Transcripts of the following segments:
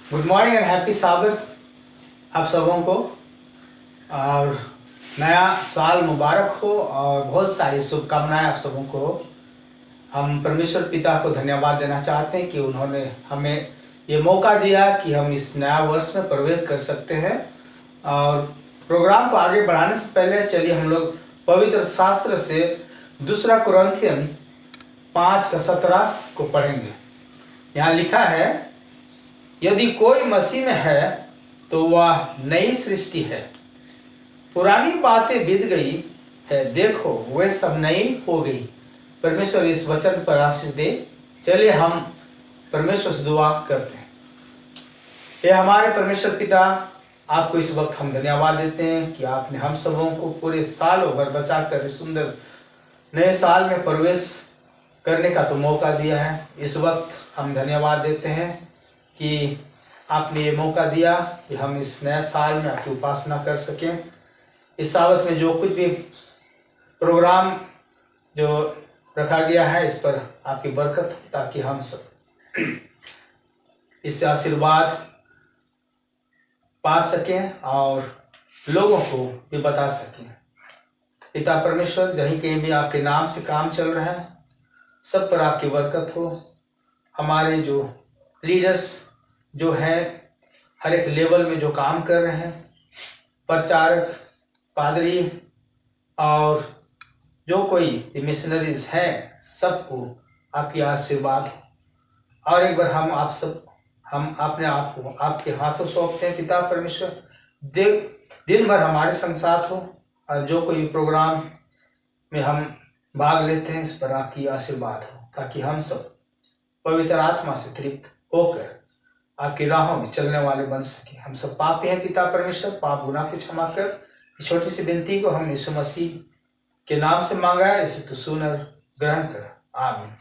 Good morning and happy साबित आप सबों को। और नया साल मुबारक हो और बहुत सारी शुभकामनाएं आप सबों को। हम परमेश्वर पिता को धन्यवाद देना चाहते हैं कि उन्होंने हमें ये मौका दिया कि हम इस नया वर्ष में प्रवेश कर सकते हैं। और प्रोग्राम को आगे बढ़ाने से पहले चलिए हम लोग पवित्र शास्त्र से दूसरा कुरिन्थियन 5:17 को पढ़ेंगे। यहाँ लिखा है, यदि कोई मसीह में है तो वह नई सृष्टि है, पुरानी बातें बीत गई है, देखो वे सब नई हो गई। परमेश्वर इस वचन पर आशीष दे। चलिए हम परमेश्वर से दुआ करते हैं। ये हमारे परमेश्वर पिता, आपको इस वक्त हम धन्यवाद देते हैं कि आपने हम सबों को पूरे सालों भर बचाकर इस सुंदर नए साल में प्रवेश करने का तो मौका दिया है। इस वक्त हम धन्यवाद देते हैं कि आपने ये मौका दिया कि हम इस नए साल में आपकी उपासना कर सकें। इस साबत में जो कुछ भी प्रोग्राम जो रखा गया है, इस पर आपकी बरकत हो, ताकि हम सब इससे आशीर्वाद पा सकें और लोगों को भी बता सकें। पिता परमेश्वर, जहीं कहीं भी आपके नाम से काम चल रहा है, सब पर आपकी बरकत हो। हमारे जो लीडर्स जो हैं, हर एक लेवल में जो काम कर रहे हैं, प्रचारक, पादरी और जो कोई मिशनरीज हैं, सबको आपकी आशीर्वाद हो। और एक बार हम अपने आप को आपके हाथों सौंपते हैं। पिता परमेश्वर, दिन भर हमारे संग साथ हो और जो कोई प्रोग्राम में हम भाग लेते हैं, इस पर आपकी आशीर्वाद हो, ताकि हम सब पवित्र आत्मा से तृप्त होकर आपकी राहों में चलने वाले बन सके। हम सब पापी हैं पिता परमेश्वर, पाप गुनाह को क्षमा कर। इस छोटी सी विनती को हमने यीशु मसीह के नाम से मांगा है, इसे तू सुन और ग्रहण कर। आमीन।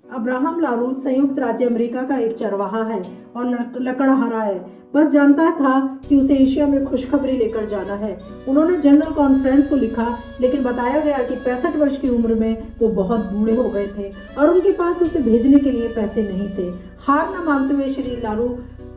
अब्राहम लारू संयुक्त राज्य अमेरिका का एक चरवाहा है और लकड़हारा है। बस जानता था कि उसे एशिया में खुशखबरी लेकर जाना है। उन्होंने जनरल कॉन्फ्रेंस को लिखा, लेकिन बताया गया कि 65 वर्ष की उम्र में वो बहुत बूढ़े हो गए थे और उनके पास उसे भेजने के लिए पैसे नहीं थे। हार न मानते हुए श्री लारू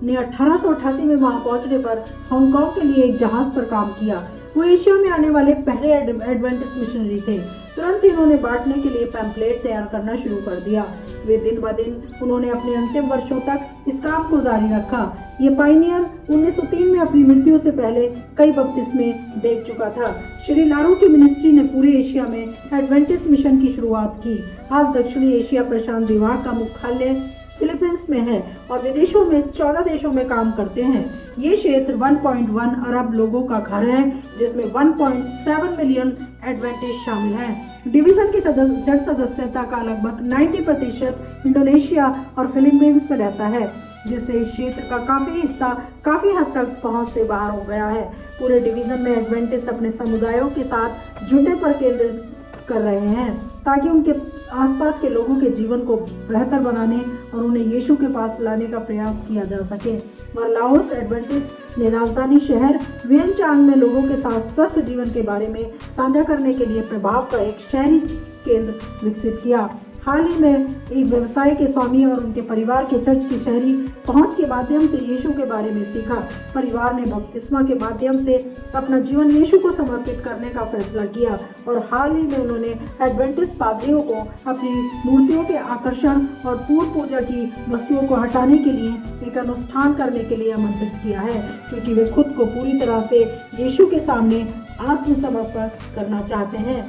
ने 1888 में वहां पहुंचने पर हांगकांग के लिए एक जहाज पर काम किया। वो एशिया में आने वाले पहले एडवेंटिस्ट मिशनरी थे। तुरंत ही उन्होंने बांटने के लिए पैम्पलेट तैयार करना शुरू कर दिया। वे दिन ब दिन उन्होंने अपने अंतिम वर्षों तक इस काम को जारी रखा। ये पायनियर 1903 में अपनी मृत्यु से पहले कई बपतिस्मे देख चुका था। श्री लारू की मिनिस्ट्री ने पूरे एशिया में एडवेंटिस्ट मिशन की शुरुआत की। आज दक्षिणी एशिया प्रशांत विभाग का मुख्यालय फिलीपींस में है और विदेशों में 14 देशों में काम करते हैं। ये क्षेत्र 1.1 अरब लोगों का घर है, जिसमें 1.7 मिलियन एडवेंटिस्ट शामिल हैं। डिवीजन की जन सदस्यता का लगभग 90% इंडोनेशिया और फिलीपींस में रहता है, जिससे इस क्षेत्र का काफी हिस्सा काफी हद तक पहुंच से बाहर हो गया है। पूरे डिवीजन में एडवेंटिस्ट अपने समुदायों के साथ झुंडे पर केंद्रित कर रहे हैं ताकि उनके आसपास के लोगों के जीवन को बेहतर बनाने और उन्हें यीशु के पास लाने का प्रयास किया जा सके। और लाओस एडवेंटिस्ट ने राजधानी शहर वियनचांग में लोगों के साथ स्वस्थ जीवन के बारे में साझा करने के लिए प्रभाव का एक शहरी केंद्र विकसित किया। हाल ही में एक व्यवसाय के स्वामी और उनके परिवार के चर्च की शहरी पहुंच के माध्यम से यीशु के बारे में सीखा। परिवार ने बपतिस्मा के माध्यम से अपना जीवन यीशु को समर्पित करने का फैसला किया और हाल ही में उन्होंने एडवेंटिस्ट पादरियों को अपनी मूर्तियों के आकर्षण और पूर्व पूजा की वस्तुओं को हटाने के लिए एक अनुष्ठान करने के लिए आमंत्रित किया है, क्योंकि वे खुद को पूरी तरह से यीशु के सामने आत्मसमर्पण करना चाहते हैं।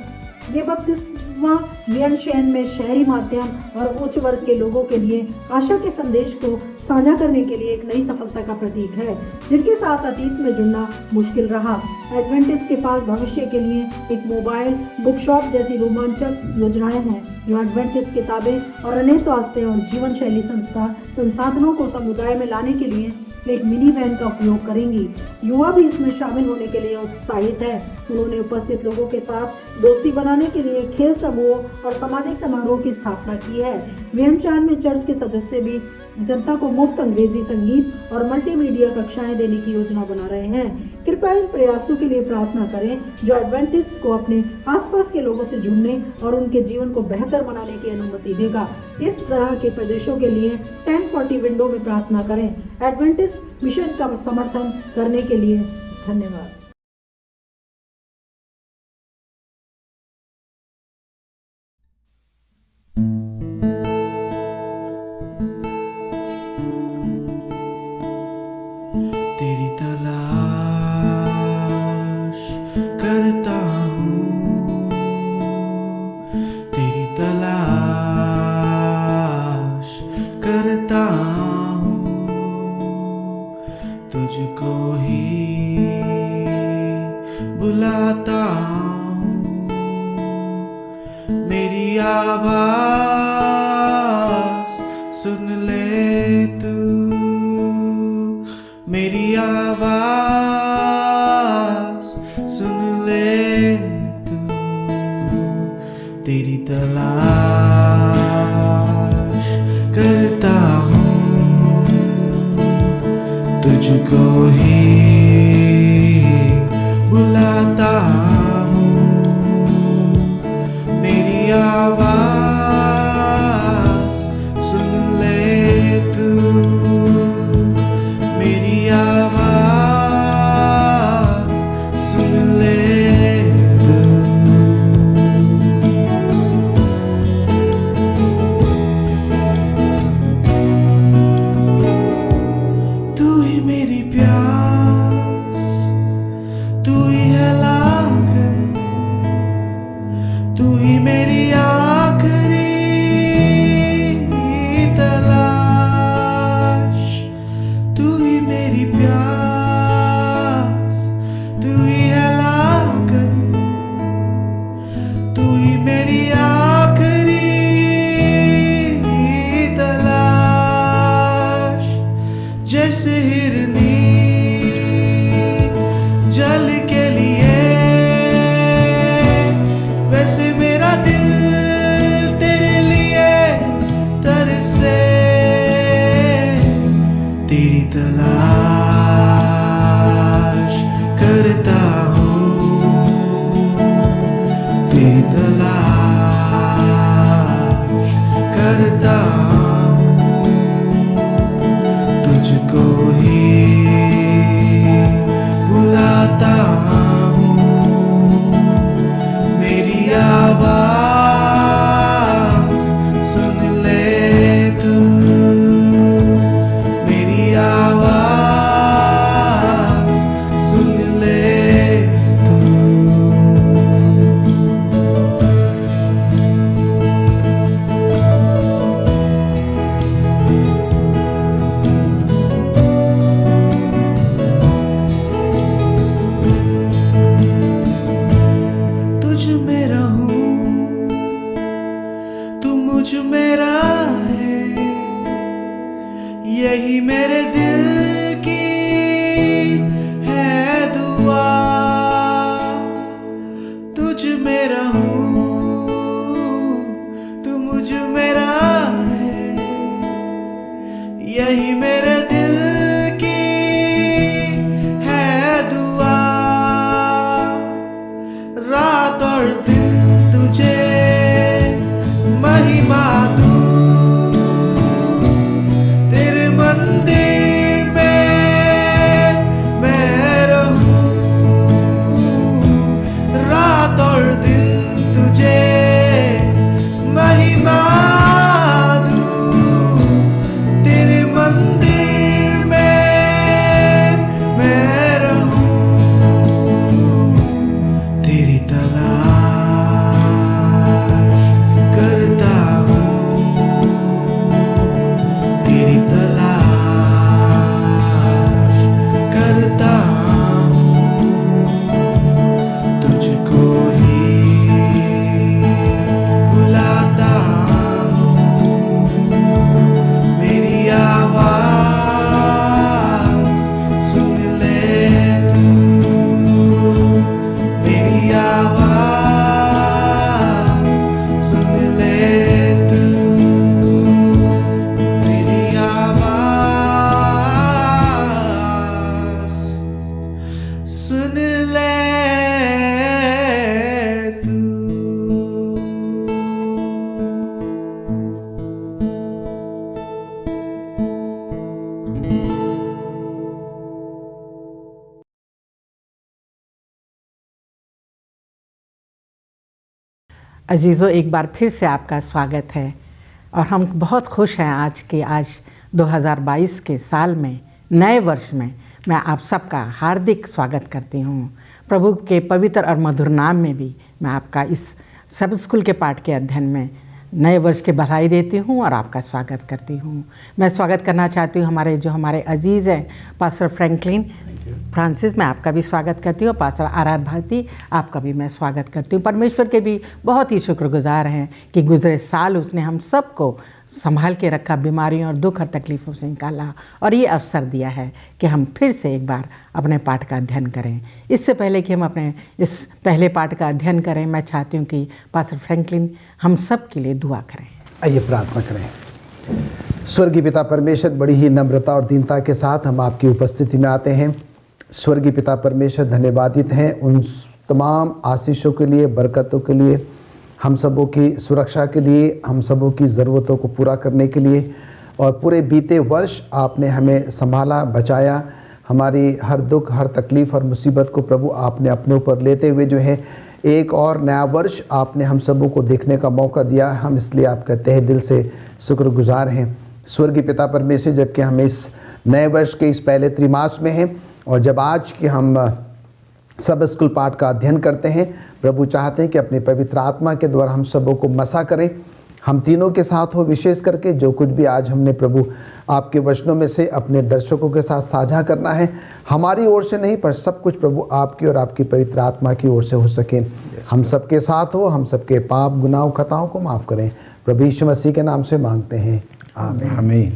ये बपतिस्मा वियनचैंग में शहरी माध्यम और उच्च वर्ग के लोगों के लिए आशा के संदेश को साझा करने के लिए एक नई सफलता का प्रतीक है, जिनके साथ अतीत में जुड़ना मुश्किल रहा। एडवेंटिस्ट के पास भविष्य के लिए एक मोबाइल बुक शॉप जैसी रोमांचक योजनाएं हैं, जो एडवेंटिस्ट किताबें और अन्य स्वास्थ्य और जीवन शैली संसाधनों को समुदाय में लाने के लिए एक मिनी वैन का उपयोग करेंगी। युवा भी इसमें शामिल होने के लिए उत्साहित है। उन्होंने उपस्थित लोगों के साथ दोस्ती बनाने के लिए खेल समूह और सामाजिक समारोह की स्थापना की है। वियनचांग में चर्च के सदस्य भी जनता को मुफ्त अंग्रेजी संगीत और मल्टीमीडिया कक्षाएं देने की योजना बना रहे हैं। कृपया इन प्रयासों के लिए प्रार्थना करें, जो एडवेंटिस्ट को अपने आसपास के लोगों से जुड़ने और उनके जीवन को बेहतर बनाने की अनुमति देगा। इस तरह के प्रदेशों के लिए 1040 विंडो में प्रार्थना करें। एडवेंटिस्ट मिशन का समर्थन करने के लिए धन्यवाद। तेरी तलाश करता हूँ, तेरी तलाश करता हूँ, तुझको ही बुलाता हूँ। मेरी आवाज़ सुन ले तू, मेरी आवाज़ सुन ले तू। तेरी तलाश करता हूँ, तुझको ही बुलाता हूँ। मेरी आवाज़ सुन ले तू, मेरी आवाज़ सुन ले तू। तू ही मेरी प्यार बुलाता हूँ, मेरी आवाज सुन ले तू, मेरी आवाज सुन ले तू। तुझ में रहूं, तू मुझ में रहे, यही मेरे दिल की है दुआ। तुझ में रहूं, तू मुझ में रहे, यही मेरे दिल की है दुआ। रात और दिन तुझे महिमा दूं, तेरे मंदिर में मैं रहूं। रात और दिन तुझे महिमा दूं, तेरे मंदिर में मैं रहूं। तेरी तलाश करता हूँ, तेरी तलाश करता हूँ, तुझको ही बुलाता हूँ, मेरी आवाज सुन ले तू, मेरी आवाज सुन ले तू, मेरी आवाज सुन ले तू। अजीज़ों, एक बार फिर से आपका स्वागत है और हम बहुत खुश हैं आज 2022 के साल में, नए वर्ष में मैं आप सबका हार्दिक स्वागत करती हूँ। प्रभु के पवित्र और मधुर नाम में भी मैं आपका इस सब स्कूल के पाठ के अध्ययन में नए वर्ष की बधाई देती हूँ और आपका स्वागत करती हूँ। मैं स्वागत करना चाहती हूँ हमारे अजीज़ हैं पास्टर फ्रैंकलिन फ्रांसिस, मैं आपका भी स्वागत करती हूँ। पास्टर आराध भारती, आपका भी मैं स्वागत करती हूँ। परमेश्वर के भी बहुत ही शुक्रगुजार हैं कि गुजरे साल उसने हम सबको संभाल के रखा, बीमारियों और दुख और तकलीफ़ों से निकाला और ये अवसर दिया है कि हम फिर से एक बार अपने पाठ का अध्ययन करें। इससे पहले कि हम अपने इस पहले पाठ का अध्ययन करें, मैं चाहती हूँ कि पास्टर फ्रैंकलिन हम सब के लिए दुआ करें। आइए प्रार्थना करें। स्वर्गीय पिता परमेश्वर, बड़ी ही नम्रता और दीनता के साथ हम आपकी उपस्थिति में आते हैं। स्वर्गीय पिता परमेश्वर, धन्यवादित हैं उन तमाम आशीषों के लिए, बरकतों के लिए, हम सबों की सुरक्षा के लिए, हम सबों की ज़रूरतों को पूरा करने के लिए। और पूरे बीते वर्ष आपने हमें संभाला, बचाया। हमारी हर दुख, हर तकलीफ़ और मुसीबत को प्रभु आपने अपने ऊपर लेते हुए जो है एक और नया वर्ष आपने हम सबों को देखने का मौका दिया। हम इसलिए आपका तहे दिल से शुक्रगुजार हैं। स्वर्गीय पिता परमेश्वर, जबकि हम इस नए वर्ष के इस पहले त्रिमास में हैं और जब आज की हम सब स्कूल पाठ का अध्ययन करते हैं, प्रभु चाहते हैं कि अपने पवित्र आत्मा के द्वारा हम सबों को मसा करें। हम तीनों के साथ हो, विशेष करके जो कुछ भी आज हमने प्रभु आपके वचनों में से अपने दर्शकों के साथ साझा करना है, हमारी ओर से नहीं पर सब कुछ प्रभु आपकी और आपकी पवित्र आत्मा की ओर से हो सके। हम सबके साथ हो, हम सबके पाप, गुनाह, खताओं को माफ़ करें। प्रभु यीशु मसीह के नाम से मांगते हैं, आमीन।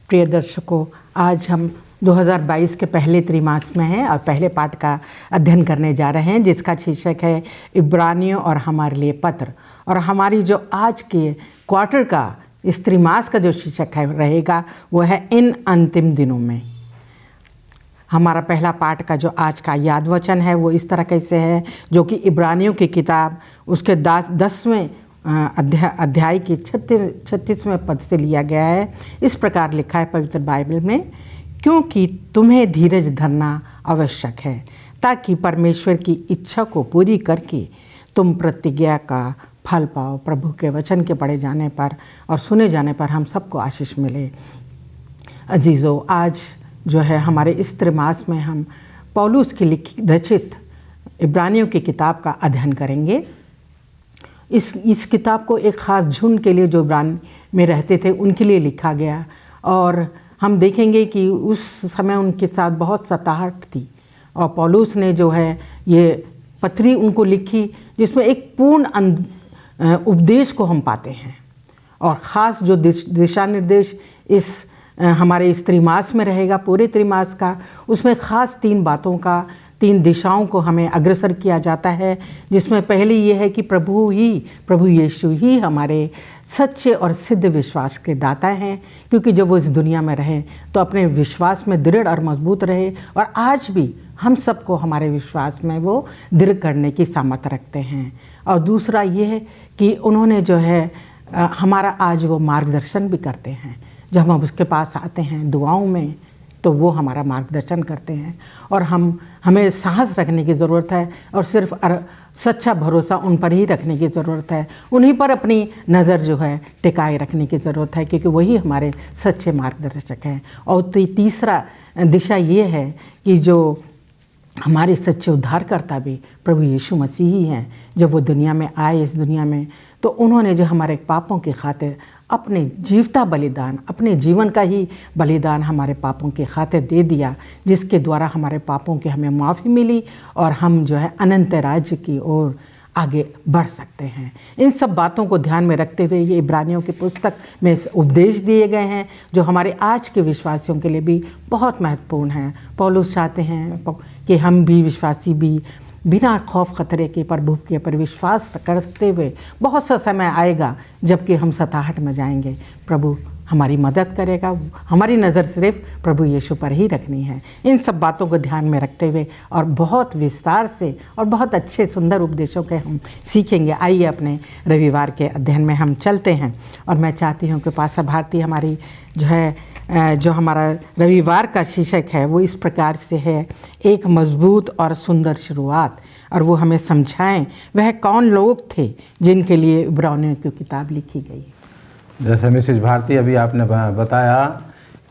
प्रिय दर्शकों, आज हम 2022 के पहले त्रिमास में हैं और पहले पाठ का अध्ययन करने जा रहे हैं, जिसका शीर्षक है इब्रानियों और हमारे लिए पत्र। और हमारी जो आज के क्वार्टर का, इस त्रिमास का जो शीर्षक है रहेगा वो है इन अंतिम दिनों में। हमारा पहला पाठ का जो आज का याद वचन है वो इस तरह कैसे है, जो कि इब्रानियों की किताब उसके 10वें अध्याय की 36वें पद से लिया गया है। इस प्रकार लिखा है पवित्र बाइबल में, क्योंकि तुम्हें धीरज धरना आवश्यक है ताकि परमेश्वर की इच्छा को पूरी करके तुम प्रतिज्ञा का फल पाओ। प्रभु के वचन के पढ़े जाने पर और सुने जाने पर हम सबको आशीष मिले। अजीज़ों, आज जो है हमारे इस त्रिमास में हम पौलुस की रचित इब्रानियों की किताब का अध्ययन करेंगे। इस किताब को एक ख़ास झुंड के लिए जो इब्रान में रहते थे उनके लिए लिखा गया, और हम देखेंगे कि उस समय उनके साथ बहुत सताहट थी, और पौलुस ने जो है ये पत्री उनको लिखी जिसमें एक पूर्ण उपदेश को हम पाते हैं। और ख़ास जो दिशा निर्देश इस हमारे इस त्रिमास में रहेगा, पूरे त्रिमास का, उसमें ख़ास 3 बातों का, 3 दिशाओं को हमें अग्रसर किया जाता है। जिसमें पहली ये है कि प्रभु यीशु ही हमारे सच्चे और सिद्ध विश्वास के दाता हैं, क्योंकि जब वो इस दुनिया में रहे तो अपने विश्वास में दृढ़ और मजबूत रहे, और आज भी हम सबको हमारे विश्वास में वो दृढ़ करने की सामर्थ्य रखते हैं। और दूसरा ये है कि उन्होंने जो है हमारा आज वो मार्गदर्शन भी करते हैं। जब हम उसके पास आते हैं दुआओं में तो वो हमारा मार्गदर्शन करते हैं, और हमें साहस रखने की ज़रूरत है, और सिर्फ सच्चा भरोसा उन पर ही रखने की ज़रूरत है। उन्हीं पर अपनी नज़र जो है टिकाए रखने की ज़रूरत है, क्योंकि वही हमारे सच्चे मार्गदर्शक हैं। और तीसरा दिशा ये है कि जो हमारे सच्चे उद्धारकर्ता भी प्रभु यीशु मसीह ही हैं। जब वो दुनिया में आए, इस दुनिया में, तो उन्होंने जो हमारे पापों की खातिर अपने जीवता बलिदान, अपने जीवन का ही बलिदान हमारे पापों की खातिर दे दिया, जिसके द्वारा हमारे पापों की हमें माफ़ी मिली और हम जो है अनंत राज्य की ओर आगे बढ़ सकते हैं। इन सब बातों को ध्यान में रखते हुए ये इब्रानियों की पुस्तक में उपदेश दिए गए हैं, जो हमारे आज के विश्वासियों के लिए भी बहुत महत्वपूर्ण हैं। पौलुस चाहते हैं कि हम भी विश्वासी भी बिना खौफ खतरे के प्रभु के पर विश्वास करते हुए, बहुत सा समय आएगा जबकि हम सताहट में जाएंगे, प्रभु हमारी मदद करेगा। हमारी नज़र सिर्फ प्रभु यीशु पर ही रखनी है। इन सब बातों को ध्यान में रखते हुए और बहुत विस्तार से और बहुत अच्छे सुंदर उपदेशों के हम सीखेंगे। आइए अपने रविवार के अध्ययन में हम चलते हैं, और मैं चाहती हूँ कि पासा भारती हमारी जो हमारा रविवार का शीर्षक है वो इस प्रकार से है, एक मजबूत और सुंदर शुरुआत। और वो हमें समझाएं वह कौन लोग थे जिनके लिए इब्रानियों की किताब लिखी गई। जैसे मिसेज भारती अभी आपने बताया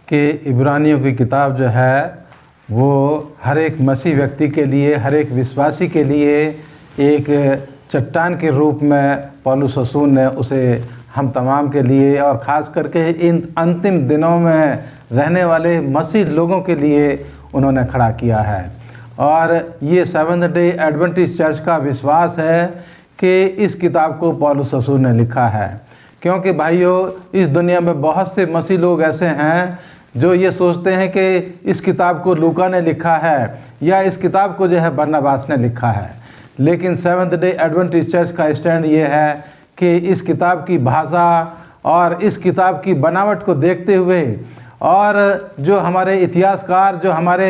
कि इब्रानियों की किताब जो है वो हर एक मसीह व्यक्ति के लिए, हर एक विश्वासी के लिए एक चट्टान के रूप में पौलुस रसूल ने उसे हम तमाम के लिए, और ख़ास करके इन अंतिम दिनों में रहने वाले मसीह लोगों के लिए उन्होंने खड़ा किया है। और ये सेवंथ डे एडवेंटिस्ट चर्च का विश्वास है कि इस किताब को पौलुस रसूल ने लिखा है, क्योंकि भाइयों इस दुनिया में बहुत से मसीह लोग ऐसे हैं जो ये सोचते हैं कि इस किताब को लूका ने लिखा है या इस किताब को जो है बरनबास ने लिखा है। लेकिन सेवंथ डे एडवेंटिस्ट चर्च का स्टैंड ये है कि इस किताब की भाषा और इस किताब की बनावट को देखते हुए, और जो हमारे इतिहासकार, जो हमारे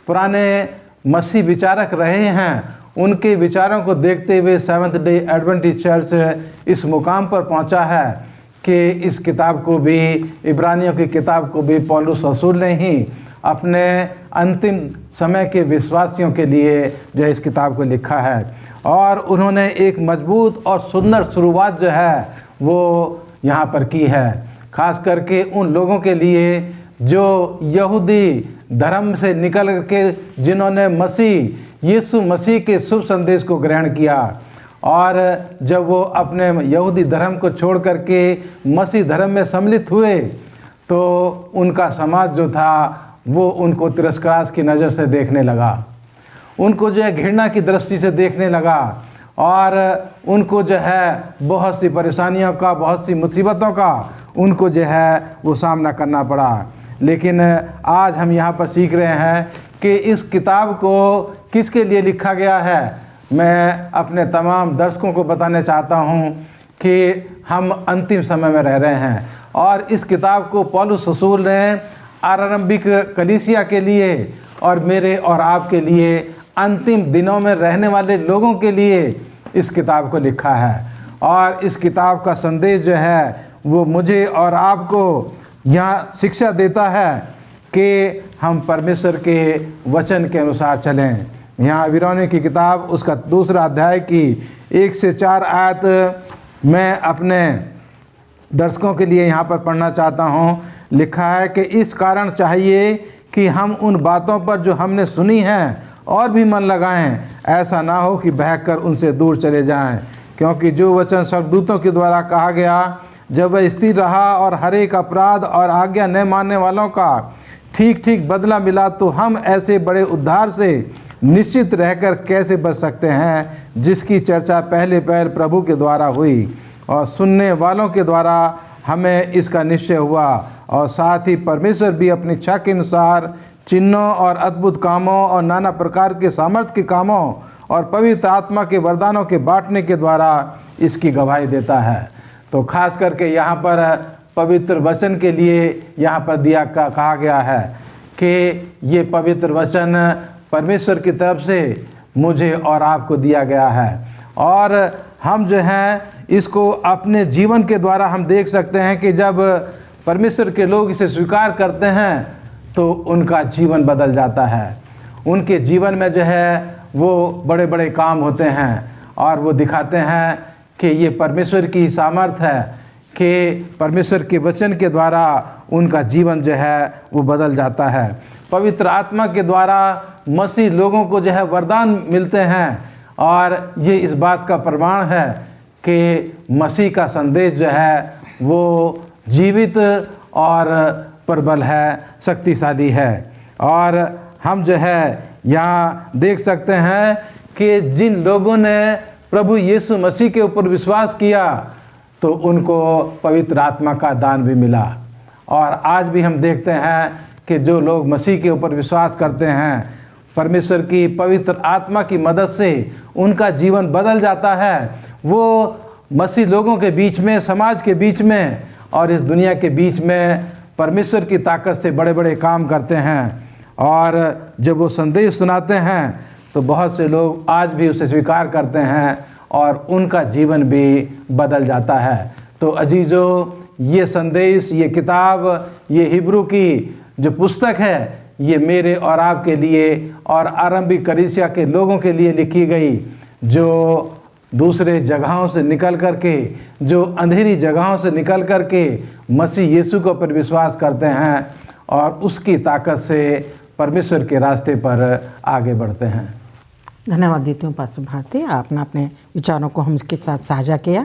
पुराने मसीह विचारक रहे हैं, उनके विचारों को देखते हुए सेवंथ डे एडवेंटिस्ट चर्च इस मुकाम पर पहुंचा है कि इस किताब को भी, इब्रानियों की किताब को भी पौलुस रसूल ने ही अपने अंतिम समय के विश्वासियों के लिए जो है इस किताब को लिखा है। और उन्होंने एक मजबूत और सुंदर शुरुआत जो है वो यहाँ पर की है, खास करके उन लोगों के लिए जो यहूदी धर्म से निकल के, जिन्होंने यीशु मसीह के शुभ संदेश को ग्रहण किया, और जब वो अपने यहूदी धर्म को छोड़ करके मसीह धर्म में सम्मिलित हुए तो उनका समाज जो था वो उनको तिरस्कार की नज़र से देखने लगा, उनको जो है घृणा की दृष्टि से देखने लगा, और उनको जो है बहुत सी परेशानियों का, बहुत सी मुसीबतों का उनको जो है वो सामना करना पड़ा। लेकिन आज हम यहाँ पर सीख रहे हैं कि इस किताब को किसके लिए लिखा गया है। मैं अपने तमाम दर्शकों को बताना चाहता हूँ कि हम अंतिम समय में रह रहे हैं, और इस किताब को पौलुस रसूल ने आरंभिक कलीसिया के लिए और मेरे और आपके लिए, अंतिम दिनों में रहने वाले लोगों के लिए इस किताब को लिखा है। और इस किताब का संदेश जो है वो मुझे और आपको यहाँ शिक्षा देता है कि हम परमेश्वर के वचन के अनुसार चलें। यहाँ इब्रानियों की किताब उसका 2 अध्याय की 1 से 4 आयत मैं अपने दर्शकों के लिए यहाँ पर पढ़ना चाहता हूँ। लिखा है कि इस कारण चाहिए कि हम उन बातों पर जो हमने सुनी हैं और भी मन लगाएं, ऐसा ना हो कि बहकर उनसे दूर चले जाएं। क्योंकि जो वचन स्वर्गदूतों के द्वारा कहा गया, जब वह स्थिर रहा और हर एक अपराध और आज्ञा न मानने वालों का ठीक ठीक बदला मिला, तो हम ऐसे बड़े उद्धार से निश्चित रहकर कैसे बच सकते हैं, जिसकी चर्चा पहले पहल प्रभु के द्वारा हुई और सुनने वालों के द्वारा हमें इसका निश्चय हुआ। और साथ ही परमेश्वर भी अपनी इच्छा के अनुसार चिन्हों और अद्भुत कामों और नाना प्रकार के सामर्थ्य के कामों और पवित्र आत्मा के वरदानों के बांटने के द्वारा इसकी गवाही देता है। तो खास करके यहाँ पर पवित्र वचन के लिए यहाँ पर कहा गया है कि ये पवित्र वचन परमेश्वर की तरफ से मुझे और आपको दिया गया है, और हम जो हैं इसको अपने जीवन के द्वारा हम देख सकते हैं कि जब परमेश्वर के लोग इसे स्वीकार करते हैं तो उनका जीवन बदल जाता है। उनके जीवन में जो है वो बड़े बड़े काम होते हैं और वो दिखाते हैं कि ये परमेश्वर की सामर्थ्य है कि परमेश्वर के वचन के द्वारा उनका जीवन जो है वो बदल जाता है। पवित्र आत्मा के द्वारा मसीह लोगों को जो है वरदान मिलते हैं, और ये इस बात का प्रमाण है कि मसीह का संदेश जो है वो जीवित और प्रबल है, शक्तिशाली है। और हम जो है यहाँ देख सकते हैं कि जिन लोगों ने प्रभु यीशु मसीह के ऊपर विश्वास किया तो उनको पवित्र आत्मा का दान भी मिला। और आज भी हम देखते हैं कि जो लोग मसीह के ऊपर विश्वास करते हैं, परमेश्वर की पवित्र आत्मा की मदद से उनका जीवन बदल जाता है। वो मसीह लोगों के बीच में, समाज के बीच में और इस दुनिया के बीच में परमेश्वर की ताकत से बड़े बड़े काम करते हैं। और जब वो संदेश सुनाते हैं तो बहुत से लोग आज भी उसे स्वीकार करते हैं और उनका जीवन भी बदल जाता है। तो अजीज़ों, ये संदेश, ये किताब, ये हिब्रू की जो पुस्तक है, ये मेरे और आपके लिए और आरंभिक कलीसिया के लोगों के लिए लिखी गई, जो दूसरे जगहों से निकल कर के, जो अंधेरी जगहों से निकल कर के मसीह यीशु के ऊपर विश्वास करते हैं और उसकी ताकत से परमेश्वर के रास्ते पर आगे बढ़ते हैं। धन्यवाद देती हूँ पास्टर भारती, आपने अपने विचारों को हमके साथ साझा किया।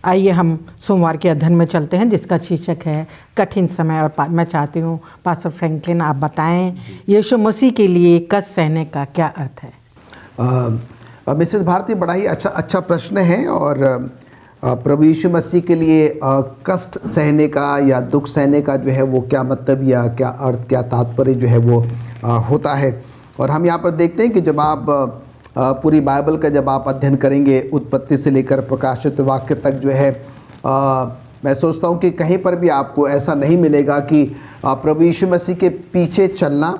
आइए हम सोमवार के अध्ययन में चलते हैं, जिसका शीर्षक है कठिन समय। और मैं चाहती हूँ पास्टर फ्रैंकलिन आप बताएं यीशु मसीह के लिए कष्ट सहने का क्या अर्थ है। मिसेस भारती, बड़ा ही अच्छा प्रश्न है। और प्रभु यीशु मसीह के लिए कष्ट सहने का या दुख सहने का जो है वो क्या मतलब या क्या अर्थ, क्या तात्पर्य जो है वो होता है। और हम यहाँ पर देखते हैं कि जब आप पूरी बाइबल का जब आप अध्ययन करेंगे, उत्पत्ति से लेकर प्रकाशित वाक्य तक जो है, मैं सोचता हूँ कि कहीं पर भी आपको ऐसा नहीं मिलेगा कि प्रभु यीशु मसीह के पीछे चलना,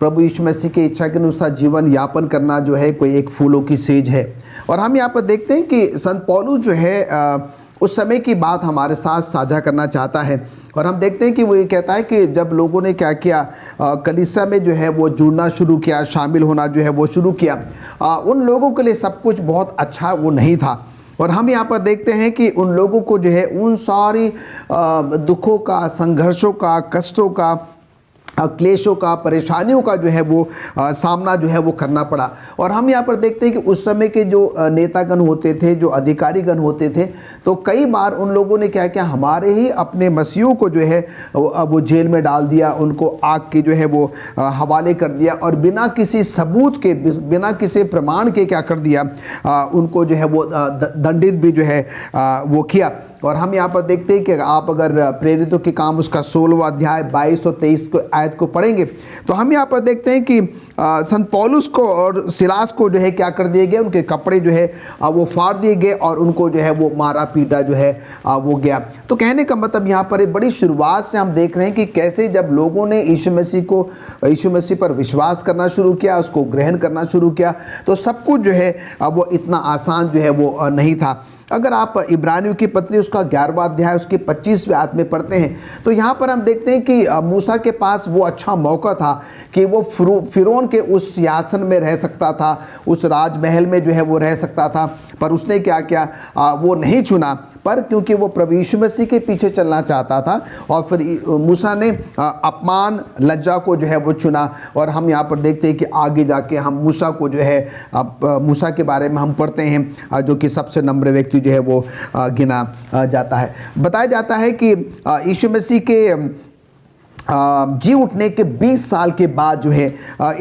प्रभु यीशु मसीह की इच्छा के अनुसार जीवन यापन करना जो है कोई एक फूलों की सेज है। और हम यहाँ पर देखते हैं कि संत पौलुस जो है उस समय की बात हमारे साथ साझा करना चाहता है। और हम देखते हैं कि वो ये कहता है कि जब लोगों ने क्या किया, कलीसिया में जो है वो जुड़ना शुरू किया, शामिल होना जो है वो शुरू किया, उन लोगों के लिए सब कुछ बहुत अच्छा वो नहीं था। और हम यहाँ पर देखते हैं कि उन लोगों को जो है उन सारी दुखों का, संघर्षों का, कष्टों का, क्लेशों का, परेशानियों का जो है वो सामना जो है वो करना पड़ा। और हम यहाँ पर देखते हैं कि उस समय के जो नेतागण होते थे, जो अधिकारीगण होते थे, तो कई बार उन लोगों ने क्या किया, हमारे ही अपने मसीहों को जो है वो जेल में डाल दिया, उनको आग के जो है वो हवाले कर दिया, और बिना किसी सबूत के, बिना किसी प्रमाण के क्या कर दिया, उनको जो है वो दंडित भी जो है वो किया। और हम यहाँ पर देखते हैं कि आप अगर प्रेरितों के काम उसका 16वां अध्याय 22 और 23 को आयत को पढ़ेंगे तो हम यहाँ पर देखते हैं कि संत पौलुस को और सिलास को जो है क्या कर दिए गए, उनके कपड़े जो है वो फाड़ दिए गए और उनको जो है वो मारा पीटा जो है वो गया। तो कहने का मतलब यहाँ पर एक बड़ी शुरुआत से हम देख रहे हैं कि कैसे जब लोगों ने यीशु मसीह पर विश्वास करना शुरू किया, उसको ग्रहण करना शुरू किया, तो सब कुछ जो है वो इतना आसान जो है वो नहीं था। अगर आप इब्रानियों की पत्री उसका 11वां अध्याय उसके 25वें आयत में पढ़ते हैं तो यहाँ पर हम देखते हैं कि मूसा के पास वो अच्छा मौका था कि वो फिरौन के उस सिंहासन में रह सकता था, उस राजमहल में जो है वो रह सकता था, पर उसने क्या किया, वो नहीं चुना। पर क्योंकि वो प्रभु यीशु मसीह के पीछे चलना चाहता था और फिर मूसा ने अपमान लज्जा को जो है वो चुना। और हम यहाँ पर देखते हैं कि आगे जाके हम मूसा को जो है मूसा के बारे में हम पढ़ते हैं जो कि सबसे नम्र व्यक्ति जो है वो गिना जाता है। बताया जाता है कि यीशु मसीह के जी उठने के 20 साल के बाद जो है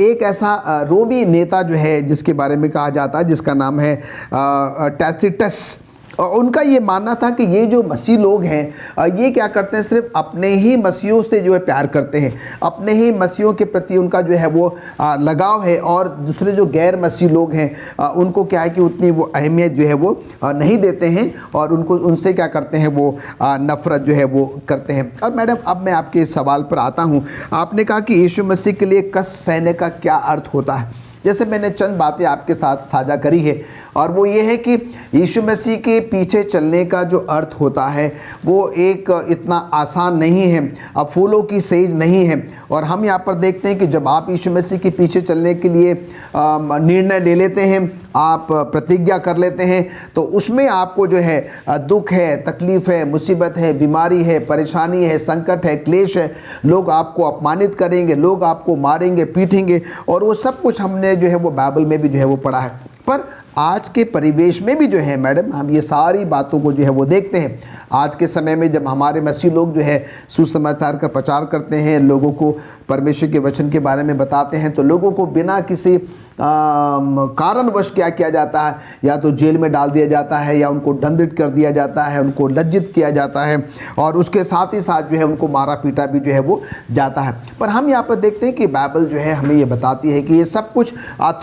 एक ऐसा रोमी नेता जो है जिसके बारे में कहा जाता है, जिसका नाम है टैसिटस, उनका ये मानना था कि ये जो मसीह लोग हैं ये क्या करते हैं, सिर्फ अपने ही मसीहों से जो है प्यार करते हैं, अपने ही मसीहों के प्रति उनका जो है वो लगाव है, और दूसरे जो गैर मसीह लोग हैं उनको क्या है कि उतनी वो अहमियत जो है वो नहीं देते हैं और उनको उनसे क्या करते हैं वो नफ़रत जो है वो करते हैं। और मैडम अब मैं आपके सवाल पर आता हूँ। आपने कहा कि यीशु मसीह के लिए कष्ट सहने का क्या अर्थ होता है। जैसे मैंने चंद बातें आपके साथ साझा करी है, और वो ये है कि यीशु मसीह के पीछे चलने का जो अर्थ होता है वो एक इतना आसान नहीं है, अब फूलों की सेज नहीं है। और हम यहाँ पर देखते हैं कि जब आप यीशु मसीह के पीछे चलने के लिए निर्णय ले लेते हैं, आप प्रतिज्ञा कर लेते हैं, तो उसमें आपको जो है दुख है, तकलीफ़ है, मुसीबत है, बीमारी है, परेशानी है, संकट है, क्लेश है, लोग आपको अपमानित करेंगे, लोग आपको मारेंगे, पीटेंगे, और वो सब कुछ हमने जो है वो बाइबल में भी जो है वो पढ़ा है। पर आज के परिवेश में भी जो है मैडम हम ये सारी बातों को जो है वो देखते हैं। आज के समय में जब हमारे मसीह लोग जो है सुसमाचार का प्रचार करते हैं, लोगों को परमेश्वर के वचन के बारे में बताते हैं, तो लोगों को बिना किसी कारणवश क्या किया जाता है, या तो जेल में डाल दिया जाता है, या उनको दंडित कर दिया जाता है, उनको लज्जित किया जाता है, और उसके साथ ही साथ जो है उनको मारा पीटा भी जो है वो जाता है। पर हम यहाँ पर देखते हैं कि बाइबल जो है हमें ये बताती है कि ये सब कुछ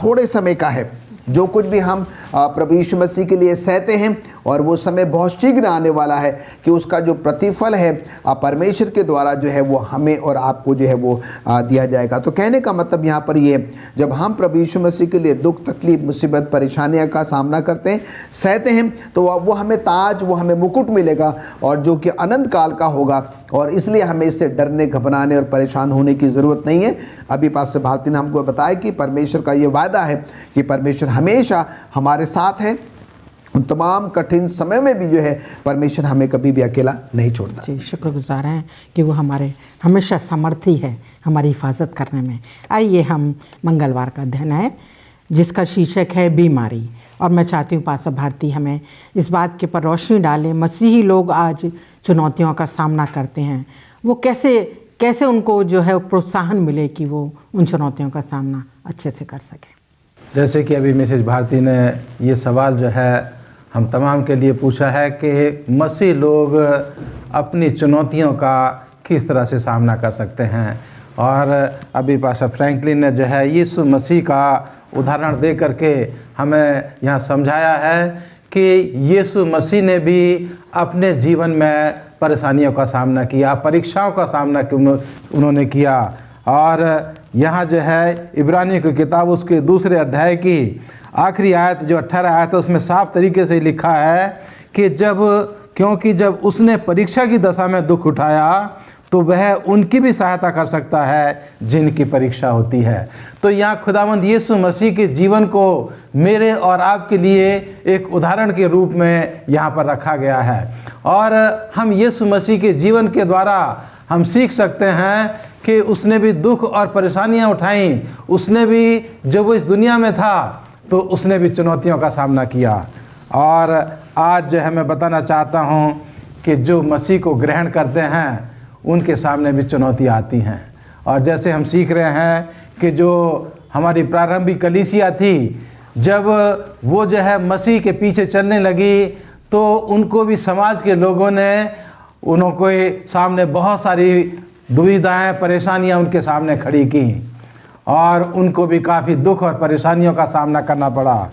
थोड़े समय का है। जो कुछ भी हम प्रभु यीशु मसीह के लिए सहते हैं, और वो समय बहुत शीघ्र आने वाला है कि उसका जो प्रतिफल है परमेश्वर के द्वारा जो है वो हमें और आपको जो है वो दिया जाएगा। तो कहने का मतलब यहाँ पर ये, जब हम प्रभु यीशु मसीह के लिए दुख, तकलीफ, मुसीबत, परेशानियाँ का सामना करते हैं, सहते हैं, तो वो हमें ताज, वो हमें मुकुट मिलेगा, और जो कि अनंत काल का होगा। और इसलिए हमें इससे डरने, घबराने और परेशान होने की ज़रूरत नहीं है। अभी पास्टर भारती ने हमको बताया कि परमेश्वर का ये वायदा है कि परमेश्वर हमेशा हमारे साथ है, उन तमाम कठिन समय में भी जो है परमेश्वर हमें कभी भी अकेला नहीं छोड़ता। जी, शुक्रगुजार हैं कि वो हमारे हमेशा समर्थी है हमारी हिफाजत करने में। आइए हम मंगलवार का अध्ययन है जिसका शीर्षक है बीमारी, और मैं चाहती हूँ पास्टर भारती हमें इस बात के पर रोशनी डालें। मसीही लोग आज चुनौतियों का सामना करते हैं, वो कैसे उनको जो है प्रोत्साहन मिले कि वो उन चुनौतियों का सामना अच्छे से कर सकें। जैसे कि अभी मिसेज भारती ने ये सवाल जो है हम तमाम के लिए पूछा है कि मसीह लोग अपनी चुनौतियों का किस तरह से सामना कर सकते हैं, और अभी पास्टर फ्रैंकलिन ने जो है यीशु मसीह का उदाहरण दे करके हमें यहाँ समझाया है कि यीशु मसीह ने भी अपने जीवन में परेशानियों का सामना किया, परीक्षाओं का सामना उन्होंने किया। और यहाँ जो है इब्रानियों की किताब उसके 2 अध्याय की आखिरी आयत जो 18 आयत है उसमें साफ तरीके से लिखा है कि क्योंकि जब उसने परीक्षा की दशा में दुख उठाया तो वह उनकी भी सहायता कर सकता है जिनकी परीक्षा होती है। तो यहाँ खुदावंद यीशु मसीह के जीवन को मेरे और आपके लिए एक उदाहरण के रूप में यहाँ पर रखा गया है, और हम यीशु मसीह के जीवन के द्वारा हम सीख सकते हैं कि उसने भी दुख और परेशानियाँ उठाई, उसने भी जब वो इस दुनिया में था तो उसने भी चुनौतियों का सामना किया। और आज जो है मैं बताना चाहता हूँ कि जो मसीह को ग्रहण करते हैं उनके सामने भी चुनौती आती हैं। और जैसे हम सीख रहे हैं कि जो हमारी प्रारंभिक कलीसिया थी, जब वो जो है मसीह के पीछे चलने लगी तो उनको भी समाज के लोगों ने उनको सामने बहुत सारी दुविधाएं, परेशानियां उनके सामने खड़ी की, और उनको भी काफ़ी दुख और परेशानियों का सामना करना पड़ा।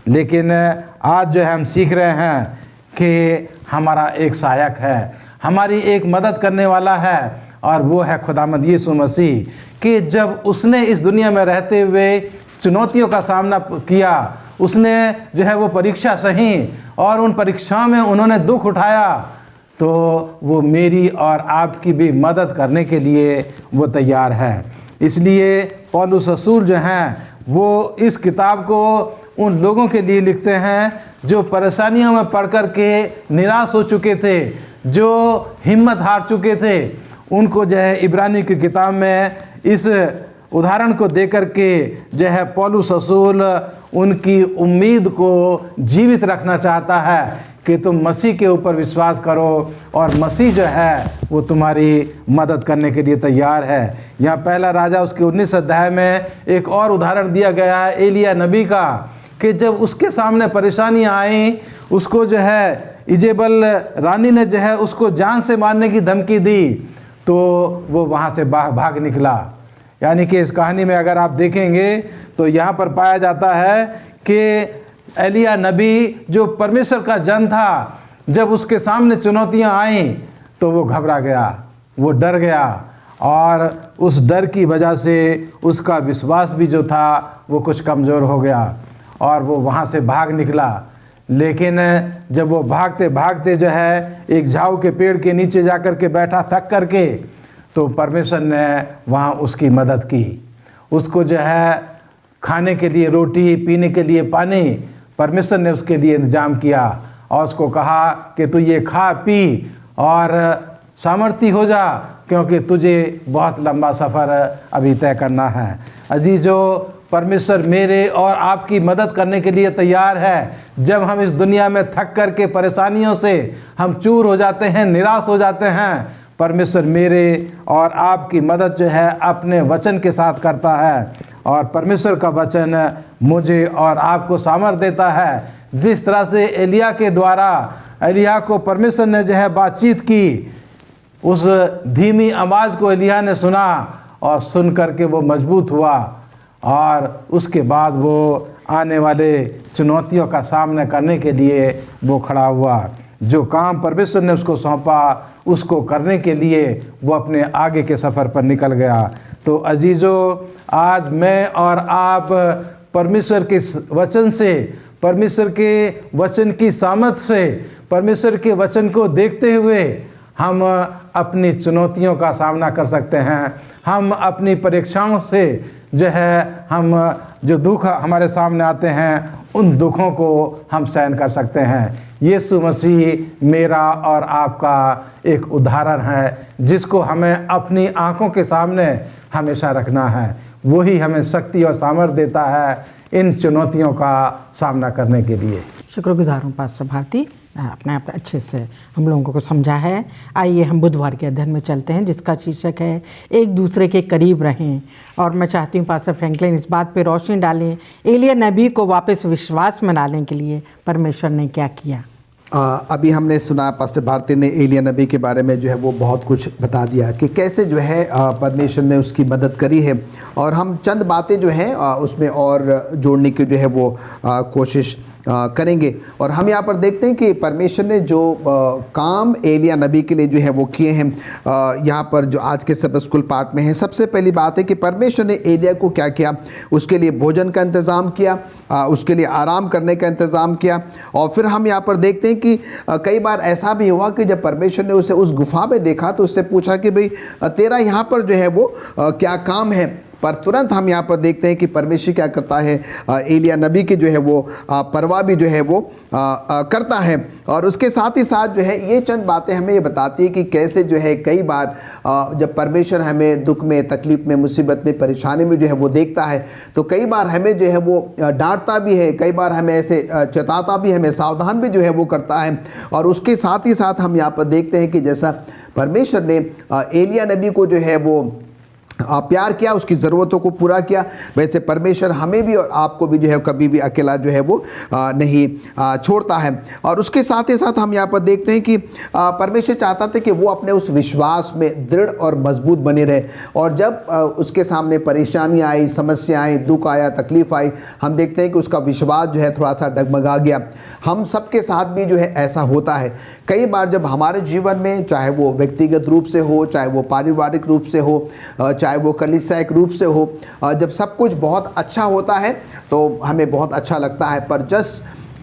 लेकिन आज जो है हम सीख रहे हैं कि हमारा एक सहायक है, हमारी एक मदद करने वाला है, और वो है खुदावंद यीशु मसीह, कि जब उसने इस दुनिया में रहते हुए चुनौतियों का सामना किया उसने जो है वो परीक्षा सही और उन परीक्षाओं में उन्होंने दुख उठाया, तो वो मेरी और आपकी भी मदद करने के लिए वो तैयार है। इसलिए पौलुस रसूल जो हैं वो इस किताब को उन लोगों के लिए लिखते हैं जो परेशानियों में पड़ कर के निराश हो चुके थे, जो हिम्मत हार चुके थे। उनको जो है इब्रानी की किताब में इस उदाहरण को दे कर के जो है पौलुस रसूल उनकी उम्मीद को जीवित रखना चाहता है कि तुम मसीह के ऊपर विश्वास करो और मसीह जो है वो तुम्हारी मदद करने के लिए तैयार है। यहाँ पहला राजा उसके 19 अध्याय में एक और उदाहरण दिया गया है एलिया नबी का, कि जब उसके सामने परेशानियाँ आई, उसको जो है इजेबल रानी ने जो है उसको जान से मारने की धमकी दी, तो वो वहाँ से भाग निकला। यानी कि इस कहानी में अगर आप देखेंगे तो यहाँ पर पाया जाता है कि एलिया नबी जो परमेश्वर का जन था, जब उसके सामने चुनौतियाँ आईं तो वो घबरा गया, वो डर गया, और उस डर की वजह से उसका विश्वास भी जो था वो कुछ कमज़ोर हो गया और वो वहाँ से भाग निकला। लेकिन जब वो भागते भागते जो है एक झाऊ के पेड़ के नीचे जाकर के बैठा थक करके, तो परमेश्वर ने वहाँ उसकी मदद की। उसको जो है खाने के लिए रोटी, पीने के लिए पानी परमेश्वर ने उसके लिए इंतजाम किया और उसको कहा कि तू ये खा पी और सामर्थी हो जा, क्योंकि तुझे बहुत लंबा सफ़र अभी तय करना है। अजीजों, परमेश्वर मेरे और आपकी मदद करने के लिए तैयार है। जब हम इस दुनिया में थक कर के परेशानियों से हम चूर हो जाते हैं, निराश हो जाते हैं, परमेश्वर मेरे और आपकी मदद जो है अपने वचन के साथ करता है। और परमेश्वर का वचन मुझे और आपको सामर्थ देता है। जिस तरह से एलिया के द्वारा एलिया को परमेश्वर ने जो है बातचीत की, उस धीमी आवाज़ को एलिया ने सुना और सुन करके वो मजबूत हुआ और उसके बाद वो आने वाले चुनौतियों का सामना करने के लिए वो खड़ा हुआ। जो काम परमेश्वर ने उसको सौंपा उसको करने के लिए वो अपने आगे के सफ़र पर निकल गया। तो अजीज़ों, आज मैं और आप परमेश्वर के वचन से, परमेश्वर के वचन की सामर्थ से, परमेश्वर के वचन को देखते हुए हम अपनी चुनौतियों का सामना कर सकते हैं। हम अपनी परीक्षाओं से जो है हम जो दुख हमारे सामने आते हैं उन दुखों को हम सहन कर सकते हैं। यीशु मसीह मेरा और आपका एक उदाहरण है जिसको हमें अपनी आंखों के सामने हमेशा रखना है। वही हमें शक्ति और सामर्थ्य देता है इन चुनौतियों का सामना करने के लिए। शुक्रगुजार हूँ पास्टर भारती, अपने आप अच्छे से हम लोगों को समझा है। आइए हम बुधवार के अध्ययन में चलते हैं जिसका शीर्षक है एक दूसरे के करीब रहें। और मैं चाहती हूँ पास्टर फ्रैंकलिन इस बात पे रोशनी डालें, एलिया नबी को वापस विश्वास में डालने के लिए परमेश्वर ने क्या किया। अभी हमने सुना पास्टर भारती ने एलिया नबी के बारे में जो है वो बहुत कुछ बता दिया कि कैसे जो है परमेश्वर ने उसकी मदद करी है। और हम चंद बातें जो हैं उसमें और जोड़ने की जो है वो कोशिश करेंगे। और हम यहाँ पर देखते हैं कि परमेश्वर ने जो काम एलिया नबी के लिए जो है वो किए हैं, यहाँ पर जो आज के सब स्कूल पाठ में है। सबसे पहली बात है कि परमेश्वर ने एलिया को क्या किया, उसके लिए भोजन का इंतज़ाम किया, उसके लिए आराम करने का इंतज़ाम किया। और फिर हम यहाँ पर देखते हैं कि कई बार ऐसा भी हुआ कि जब परमेश्वर ने उसे उस गुफा में देखा तो उससे पूछा कि भाई तेरा यहाँ पर जो है वो क्या काम है। पर तुरंत हम यहाँ पर देखते हैं कि परमेश्वर क्या करता है, एलिया नबी की जो है वो परवाह भी जो है वो करता है। और उसके साथ ही साथ जो है ये चंद बातें हमें ये बताती है कि कैसे जो है कई बार जब परमेश्वर हमें दुख में, तकलीफ़ में, मुसीबत में, परेशानी में जो है वो देखता है तो कई बार हमें जो है वो डांटता भी है, कई बार हमें ऐसे चेताता भी, हमें सावधान भी जो है वो करता है। और उसके साथ ही साथ हम यहाँ पर देखते हैं कि जैसा परमेश्वर ने एलिया नबी को जो है वो प्यार किया, उसकी ज़रूरतों को पूरा किया, वैसे परमेश्वर हमें भी और आपको भी जो है कभी भी अकेला जो है वो नहीं छोड़ता है। और उसके साथ ही साथ हम यहाँ पर देखते हैं कि परमेश्वर चाहता था कि वो अपने उस विश्वास में दृढ़ और मजबूत बने रहे। और जब उसके सामने परेशानियाँ आई, समस्या आई, दुख आया, तकलीफ़ आई, हम देखते हैं कि उसका विश्वास जो है थोड़ा सा डगमगा गया। हम सबके साथ भी जो है ऐसा होता है। कई बार जब हमारे जीवन में, चाहे वो व्यक्तिगत रूप से हो, चाहे वो पारिवारिक रूप से हो, चाहे चाहे वो कलीसियाई रूप से हो। जब सब कुछ बहुत अच्छा होता है तो हमें बहुत अच्छा लगता है, पर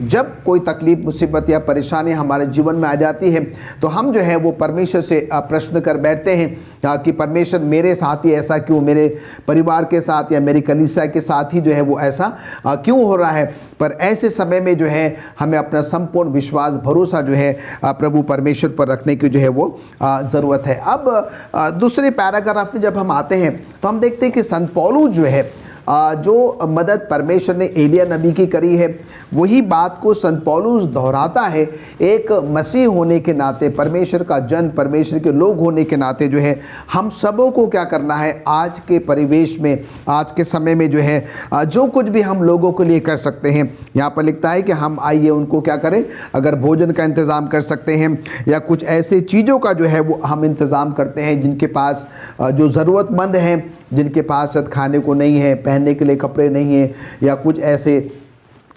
जब कोई तकलीफ, मुसीबत या परेशानी हमारे जीवन में आ जाती है तो हम जो है वो परमेश्वर से प्रश्न कर बैठते हैं कि परमेश्वर मेरे साथ ही ऐसा क्यों, मेरे परिवार के साथ या मेरी कलीसिया के साथ ही जो है वो ऐसा क्यों हो रहा है। पर ऐसे समय में जो है हमें अपना संपूर्ण विश्वास, भरोसा जो है प्रभु परमेश्वर पर रखने की जो है वो ज़रूरत है। अब दूसरे पैराग्राफ में जब हम आते हैं तो हम देखते हैं कि संत पौलुस जो है जो मदद परमेश्वर ने एलिया नबी की करी है, वही बात को संत पौलुस दोहराता है। एक मसीह होने के नाते, परमेश्वर का जन, परमेश्वर के लोग होने के नाते जो है हम सबों को क्या करना है, आज के परिवेश में, आज के समय में जो है जो कुछ भी हम लोगों के लिए कर सकते हैं। यहाँ पर लिखता है कि हम आइए उनको क्या करें, अगर भोजन का इंतज़ाम कर सकते हैं या कुछ ऐसे चीज़ों का जो है वो हम इंतज़ाम करते हैं जिनके पास जो ज़रूरतमंद हैं, जिनके पास शायद खाने को नहीं है, पहनने के लिए कपड़े नहीं है, या कुछ ऐसे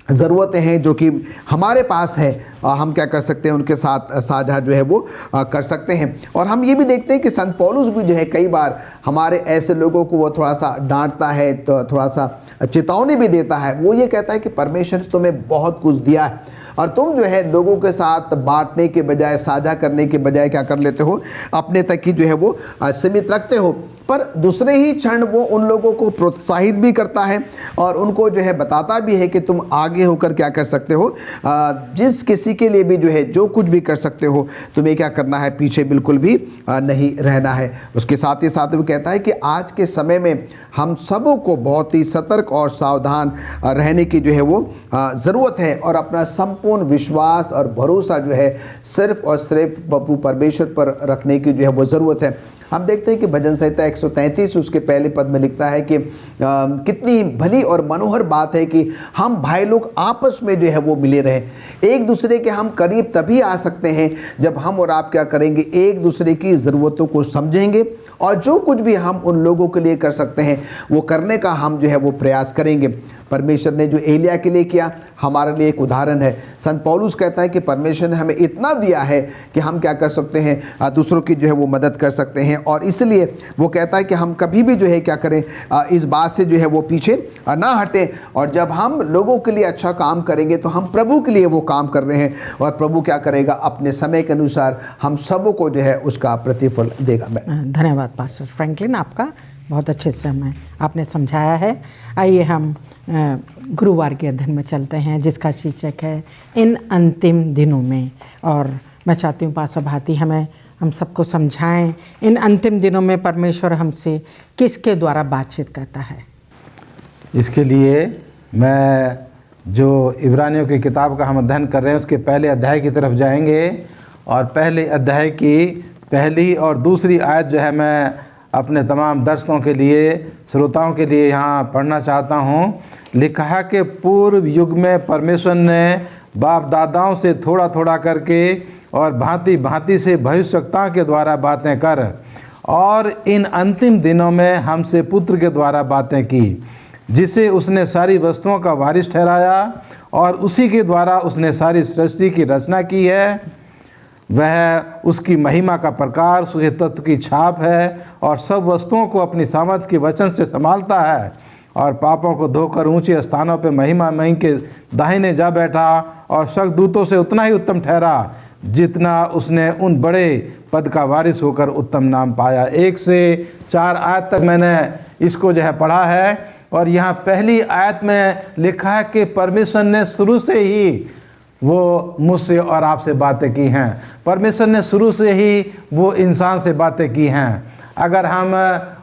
ज़रूरतें हैं जो कि हमारे पास है, हम क्या कर सकते हैं, उनके साथ साझा जो है वो कर सकते हैं। और हम ये भी देखते हैं कि संत पौलुस भी जो है कई बार हमारे ऐसे लोगों को वो थोड़ा सा डांटता है, तो थोड़ा सा चेतावनी भी देता है। वो ये कहता है कि परमेश्वर ने तुम्हें बहुत कुछ दिया है और तुम जो है लोगों के साथ बांटने के बजाय, साझा करने के बजाय क्या कर लेते हो, अपने तक ही जो है वो सीमित रखते हो। पर दूसरे ही क्षण वो उन लोगों को प्रोत्साहित भी करता है और उनको जो है बताता भी है कि तुम आगे होकर क्या कर सकते हो, जिस किसी के लिए भी जो है जो कुछ भी कर सकते हो, तुम्हें क्या करना है, पीछे बिल्कुल भी नहीं रहना है। उसके साथ ही साथ वो कहता है कि आज के समय में हम सबों को बहुत ही सतर्क और सावधान रहने की जो है वो ज़रूरत है और अपना संपूर्ण विश्वास और भरोसा जो है सिर्फ और सिर्फ प्रभु परमेश्वर पर रखने की जो है वो ज़रूरत है। हम देखते हैं कि भजन संहिता 133 उसके पहले पद में लिखता है कि कितनी भली और मनोहर बात है कि हम भाई लोग आपस में जो है वो मिले रहें। एक दूसरे के हम करीब तभी आ सकते हैं जब हम और आप क्या करेंगे, एक दूसरे की ज़रूरतों को समझेंगे और जो कुछ भी हम उन लोगों के लिए कर सकते हैं वो करने का हम जो है वो प्रयास करेंगे। परमेश्वर ने जो एलिया के लिए किया हमारे लिए एक उदाहरण है। संत पौलुस कहता है कि परमेश्वर ने हमें इतना दिया है कि हम क्या कर सकते हैं, दूसरों की जो है वो मदद कर सकते हैं। और इसलिए वो कहता है कि हम कभी भी जो है क्या करें, इस बात से जो है वो पीछे ना हटें। और जब हम लोगों के लिए अच्छा काम करेंगे तो हम प्रभु के लिए वो काम कर रहे हैं और प्रभु क्या करेगा, अपने समय के अनुसार हम सबों को जो है उसका प्रतिफल देगा। धन्यवाद पास्टर फ्रैंकलिन, आपका बहुत अच्छे से हमें आपने समझाया है। आइए हम गुरुवार के अध्ययन में चलते हैं जिसका शीर्षक है इन अंतिम दिनों में। और मैं चाहती हूँ पास्टर भारती हम सबको समझाएं इन अंतिम दिनों में परमेश्वर हमसे किसके द्वारा बातचीत करता है। इसके लिए मैं जो इब्रानियों की किताब का हम अध्ययन कर रहे हैं उसके पहले अध्याय की तरफ जाएंगे और पहले अध्याय की पहली और दूसरी आयत जो है मैं अपने तमाम दर्शकों के लिए, श्रोताओं के लिए यहाँ पढ़ना चाहता हूँ। लिखा है कि पूर्व युग में परमेश्वर ने बाप दादाओं से थोड़ा थोड़ा करके और भांति भांति से भविष्यवक्ताओं के द्वारा बातें कर और इन अंतिम दिनों में हमसे पुत्र के द्वारा बातें की, जिसे उसने सारी वस्तुओं का वारिस ठहराया और उसी के द्वारा उसने सारी सृष्टि की रचना की है। वह उसकी महिमा का प्रकार, उसके तत्व की छाप है और सब वस्तुओं को अपनी सामर्थ के वचन से संभालता है और पापों को धोकर ऊंचे स्थानों पर महिमा मही के दाहिने जा बैठा और स्वर्गदूतों से उतना ही उत्तम ठहरा जितना उसने उन बड़े पद का वारिस होकर उत्तम नाम पाया। 1 से 4 आयत तक मैंने इसको जो है पढ़ा है और यहाँ पहली आयत में लिखा है कि परमेश्वर ने शुरू से ही वो मुझसे और आपसे बातें की हैं। परमेश्वर ने शुरू से ही वो इंसान से बातें की हैं। अगर हम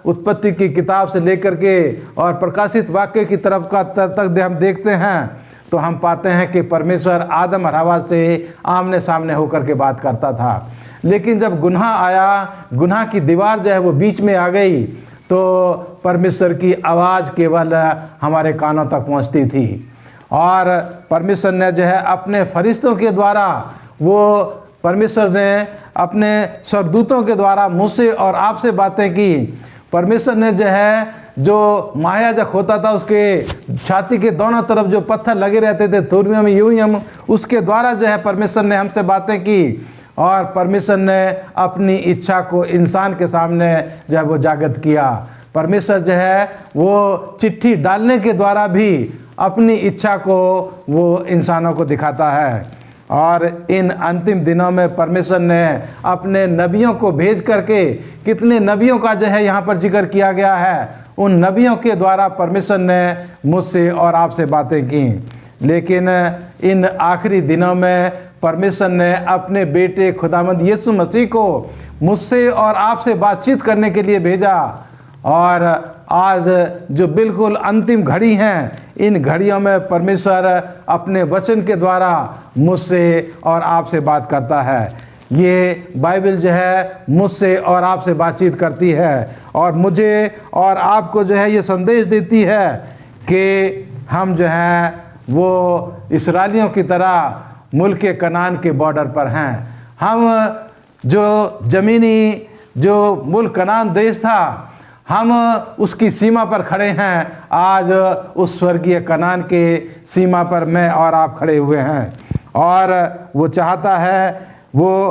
उत्पत्ति की किताब से लेकर के और प्रकाशित वाक्य की तरफ का तक हम देखते हैं तो हम पाते हैं कि परमेश्वर आदम और हवा से आमने सामने होकर के बात करता था। लेकिन जब गुनाह आया, गुनाह की दीवार जो है वो बीच में आ गई तो परमेश्वर की आवाज़ केवल हमारे कानों तक पहुंचती थी और परमेश्वर ने जो है अपने फरिश्तों के द्वारा, वो परमेश्वर ने अपने स्वर्गदूतों के द्वारा मुझसे और आपसे बातें की। परमेश्वर ने जो है जो महायाजक होता था उसके छाती के दोनों तरफ जो पत्थर लगे रहते थे थूरमियों में, यूं ही हम उसके द्वारा जो है परमेश्वर ने हमसे बातें की और परमेश्वर ने अपनी इच्छा को इंसान के सामने जो है वो जागृत किया। परमेश्वर जो है वो चिट्ठी डालने के द्वारा भी अपनी इच्छा को वो इंसानों को दिखाता है। और इन अंतिम दिनों में परमेश्वर ने अपने नबियों को भेज करके, कितने नबियों का जो है यहाँ पर जिक्र किया गया है, उन नबियों के द्वारा परमेश्वर ने मुझसे और आपसे बातें की। लेकिन इन आखिरी दिनों में परमेश्वर ने अपने बेटे खुदावंद यीशु मसीह को मुझसे और आपसे बातचीत करने के लिए भेजा। और आज जो बिल्कुल अंतिम घड़ी हैं, इन घड़ियों में परमेश्वर अपने वचन के द्वारा मुझसे और आपसे बात करता है। ये बाइबल जो है मुझसे और आपसे बातचीत करती है और मुझे और आपको जो है ये संदेश देती है कि हम जो हैं वो इस्राएलियों की तरह मुल्क कनान के बॉर्डर पर हैं। हम जो ज़मीनी जो मुल्क कनान देश था, हम उसकी सीमा पर खड़े हैं। आज उस स्वर्गीय कनान के सीमा पर मैं और आप खड़े हुए हैं। और वो चाहता है, वो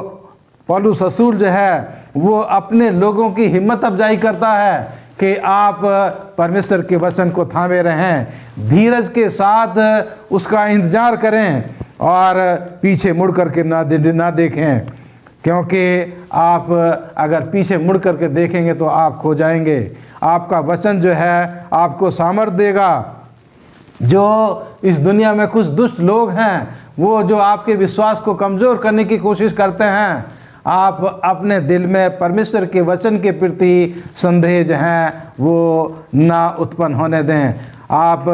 पौलुस रसूल जो है वो अपने लोगों की हिम्मत अफजाई करता है कि आप परमेश्वर के वचन को थामे रहें, धीरज के साथ उसका इंतज़ार करें और पीछे मुड़ करके ना देखें, क्योंकि आप अगर पीछे मुड़ करके देखेंगे तो आप खो जाएंगे। आपका वचन जो है आपको सामर्थ देगा। जो इस दुनिया में कुछ दुष्ट लोग हैं, वो जो आपके विश्वास को कमज़ोर करने की कोशिश करते हैं, आप अपने दिल में परमेश्वर के वचन के प्रति संदेह जो हैं वो ना उत्पन्न होने दें। आप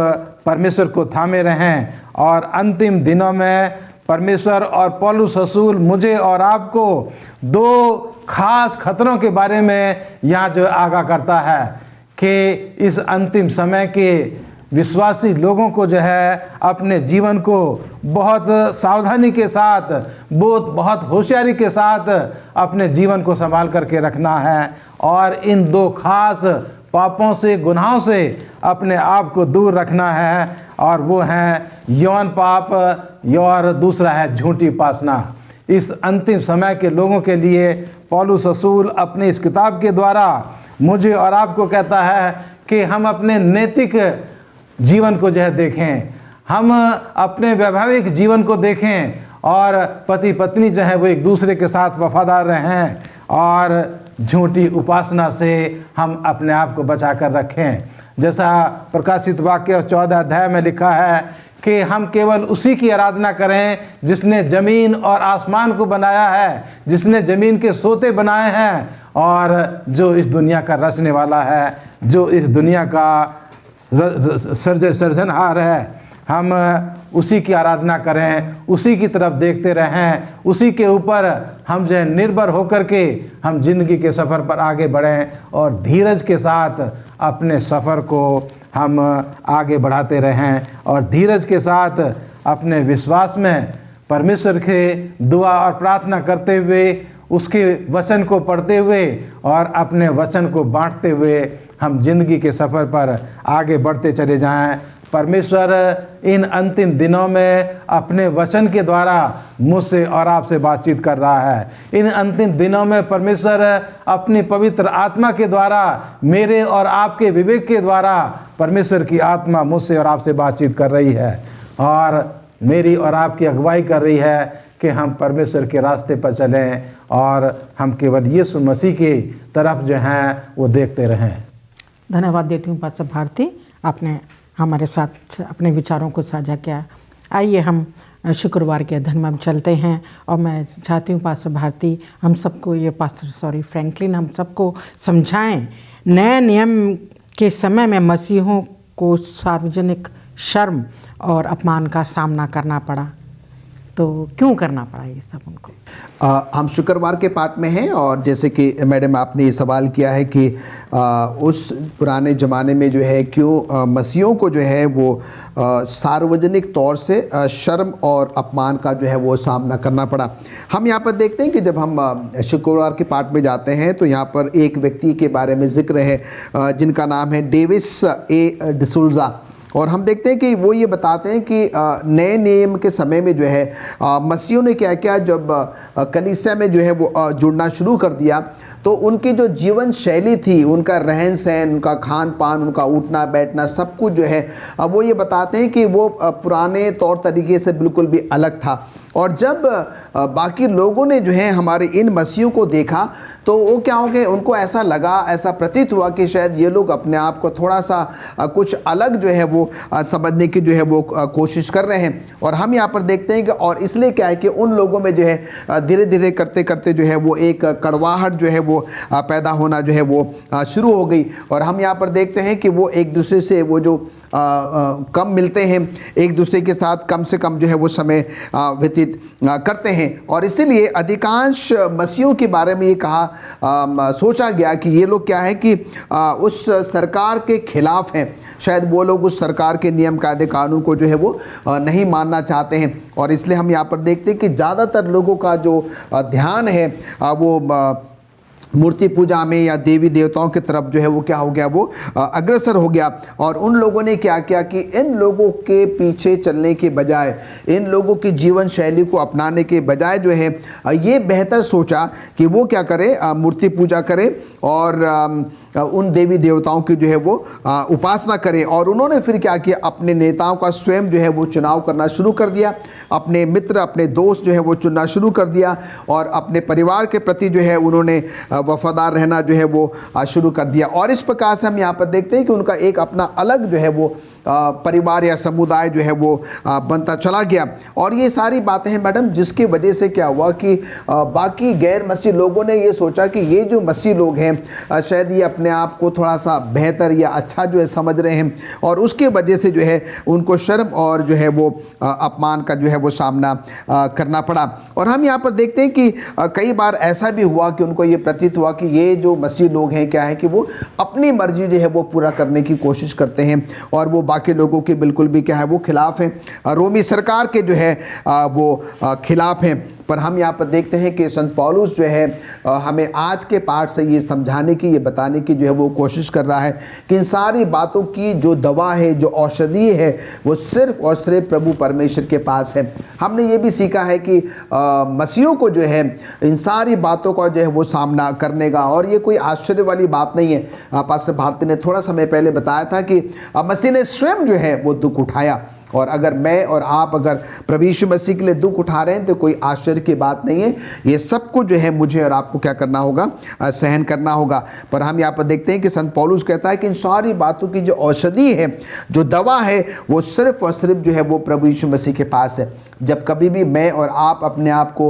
परमेश्वर को थामे रहें और अंतिम दिनों में परमेश्वर और पौलुस रसूल मुझे और आपको दो खास खतरों के बारे में यहाँ जो आगाह करता है कि इस अंतिम समय के विश्वासी लोगों को जो है अपने जीवन को बहुत सावधानी के साथ, बहुत होशियारी के साथ अपने जीवन को संभाल करके रखना है और इन दो खास पापों से, गुनाहों से अपने आप को दूर रखना है। और वो हैं यौन पाप और दूसरा है झूठी उपासना। इस अंतिम समय के लोगों के लिए पौलुस रसूल अपने इस किताब के द्वारा मुझे और आपको कहता है कि हम अपने नैतिक जीवन को जो है देखें, हम अपने वैवाहिक जीवन को देखें और पति पत्नी जो है वो एक दूसरे के साथ वफादार रहें और झूठी उपासना से हम अपने आप को बचा कर रखें। जैसा प्रकाशित वाक्य 14 अध्याय में लिखा है कि हम केवल उसी की आराधना करें जिसने ज़मीन और आसमान को बनाया है, जिसने ज़मीन के सोते बनाए हैं और जो इस दुनिया का रचने वाला है, जो इस दुनिया का सर्जनहार है। हम उसी की आराधना करें, उसी की तरफ देखते रहें, उसी के ऊपर हम जो है निर्भर होकर के हम जिंदगी के सफ़र पर आगे बढ़ें और धीरज के साथ अपने सफ़र को हम आगे बढ़ाते रहें और धीरज के साथ अपने विश्वास में परमेश्वर के दुआ और प्रार्थना करते हुए, उसके वचन को पढ़ते हुए और अपने वचन को बांटते हुए हम जिंदगी के सफ़र पर आगे बढ़ते चले जाएं। परमेश्वर इन अंतिम दिनों में अपने वचन के द्वारा मुझसे और आपसे बातचीत कर रहा है। इन अंतिम दिनों में परमेश्वर अपनी पवित्र आत्मा के द्वारा, मेरे और आपके विवेक के द्वारा परमेश्वर की आत्मा मुझसे और आपसे बातचीत कर रही है और मेरी और आपकी अगुवाई कर रही है कि हम परमेश्वर के रास्ते पर चलें और हम केवल यीशु मसीह की तरफ जो हैं वो देखते रहें। धन्यवाद देती हूँ पास्टर भारती, आपने हमारे साथ अपने विचारों को साझा किया। आइए हम शुक्रवार के अध्ययन में चलते हैं और मैं चाहती हूँ पास्टर भारती हम सबको ये फ्रैंकलिन हम सबको समझाएं। नए नियम के समय में मसीहों को सार्वजनिक शर्म और अपमान का सामना करना पड़ा, तो क्यों करना पड़ा ये सब उनको? हम शुक्रवार के पाठ में हैं और जैसे कि मैडम आपने ये सवाल किया है कि उस पुराने ज़माने में जो है क्यों मसीहों को जो है वो सार्वजनिक तौर से शर्म और अपमान का जो है वो सामना करना पड़ा। हम यहाँ पर देखते हैं कि जब हम शुक्रवार के पाठ में जाते हैं तो यहाँ पर एक व्यक्ति के बारे में जिक्र है जिनका नाम है डेविस ए डिसूजा और हम देखते हैं कि वो ये बताते हैं कि नए नियम के समय में जो है मसीहों ने क्या किया, जब कलीसिया में जो है वो जुड़ना शुरू कर दिया तो उनकी जो जीवन शैली थी, उनका रहन सहन, उनका खान पान, उनका उठना बैठना, सब कुछ जो है अब वो ये बताते हैं कि वो पुराने तौर तरीके से बिल्कुल भी अलग था। और जब बाकी लोगों ने जो है हमारे इन मसीहों को देखा तो वो क्या हो गए, उनको ऐसा लगा, ऐसा प्रतीत हुआ कि शायद ये लोग अपने आप को थोड़ा सा कुछ अलग जो है वो समझने की जो है वो कोशिश कर रहे हैं। और हम यहाँ पर देखते हैं कि और इसलिए क्या है कि उन लोगों में जो है धीरे धीरे करते करते जो है वो एक कड़वाहट जो है वो पैदा होना जो है वो शुरू हो गई। और हम यहाँ पर देखते हैं कि वो एक दूसरे से वो जो कम मिलते हैं, एक दूसरे के साथ कम से कम जो है वो समय व्यतीत करते हैं। और इसीलिए अधिकांश मसीहों के बारे में ये कहा सोचा गया कि ये लोग क्या है कि उस सरकार के खिलाफ हैं, शायद वो लोग उस सरकार के नियम कायदे कानून को जो है वो नहीं मानना चाहते हैं। और इसलिए हम यहाँ पर देखते हैं कि ज़्यादातर लोगों का जो ध्यान है वो मूर्ति पूजा में या देवी देवताओं की तरफ जो है वो क्या हो गया, वो अग्रसर हो गया। और उन लोगों ने क्या किया कि इन लोगों के पीछे चलने के बजाय, इन लोगों की जीवन शैली को अपनाने के बजाय जो है ये बेहतर सोचा कि वो क्या करे, मूर्ति पूजा करे और उन देवी देवताओं की जो है वो उपासना करें। और उन्होंने फिर क्या किया, अपने नेताओं का स्वयं जो है वो चुनाव करना शुरू कर दिया, अपने मित्र, अपने दोस्त जो है वो चुनना शुरू कर दिया और अपने परिवार के प्रति जो है उन्होंने वफादार रहना जो है वो शुरू कर दिया। और इस प्रकार से हम यहाँ पर देखते हैं कि उनका एक अपना अलग जो है वो परिवार या समुदाय जो है वो बनता चला गया। और ये सारी बातें हैं मैडम, जिसकी वजह से क्या हुआ कि बाकी गैर मसीह लोगों ने ये सोचा कि ये जो मसीह लोग हैं शायद ये अपने आप को थोड़ा सा बेहतर या अच्छा जो है समझ रहे हैं, और उसके वजह से जो है उनको शर्म और जो है वो अपमान का जो है वो सामना करना पड़ा। और हम यहाँ पर देखते हैं कि कई बार ऐसा भी हुआ कि उनको ये प्रतीत हुआ कि ये जो मसीह लोग हैं क्या है कि वो अपनी मर्जी जो है वो पूरा करने की कोशिश करते हैं और वो बाकी लोगों के बिल्कुल भी क्या है वो खिलाफ हैं, रोमी सरकार के जो है वो खिलाफ हैं। पर हम यहाँ पर देखते हैं कि संत पौलुस जो है हमें आज के पाठ से ये समझाने की, ये बताने की जो है वो कोशिश कर रहा है कि इन सारी बातों की जो दवा है, जो औषधि है, वो सिर्फ और सिर्फ प्रभु परमेश्वर के पास है। हमने ये भी सीखा है कि मसीहों को जो है इन सारी बातों का जो है वो सामना करने का, और ये कोई आश्चर्य वाली बात नहीं है। पास्टर भारती ने थोड़ा समय पहले बताया था कि मसीह ने स्वयं जो है वो दुख उठाया, और अगर मैं और आप अगर प्रभु यीशु मसीह के लिए दुख उठा रहे हैं तो कोई आश्चर्य की बात नहीं है। ये सब कुछ जो है मुझे और आपको क्या करना होगा, सहन करना होगा। पर हम यहाँ पर देखते हैं कि संत पौलुस कहता है कि इन सारी बातों की जो औषधि है, जो दवा है, वो सिर्फ और सिर्फ जो है वो प्रभु यीशु मसीह के पास है। जब कभी भी मैं और आप अपने आप को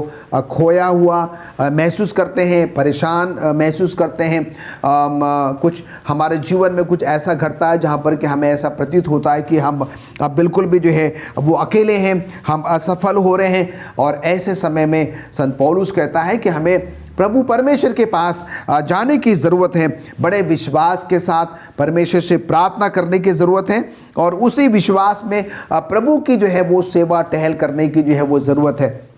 खोया हुआ महसूस करते हैं, परेशान महसूस करते हैं, कुछ हमारे जीवन में कुछ ऐसा घटता है जहाँ पर कि हमें ऐसा प्रतीत होता है कि हम अब बिल्कुल भी जो है वो अकेले हैं, हम असफल हो रहे हैं, और ऐसे समय में संत पौलुस कहता है कि हमें प्रभु परमेश्वर के पास जाने की ज़रूरत है। बड़े विश्वास के साथ परमेश्वर से प्रार्थना करने की ज़रूरत है, और उसी विश्वास में प्रभु की जो है वो सेवा टहल करने की जो है वो ज़रूरत है।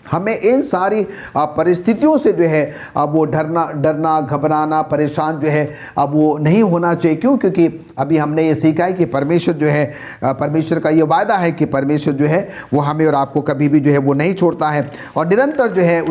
हमें इन सारी परिस्थितियों से जो है अब वो डरना घबराना, परेशान जो है अब वो नहीं होना चाहिए। क्यों? क्योंकि अभी हमने ये सीखा है कि परमेश्वर जो है, परमेश्वर का ये वायदा है कि परमेश्वर जो है वो हमें और आपको कभी भी जो है वो नहीं छोड़ता है, और निरंतर जो है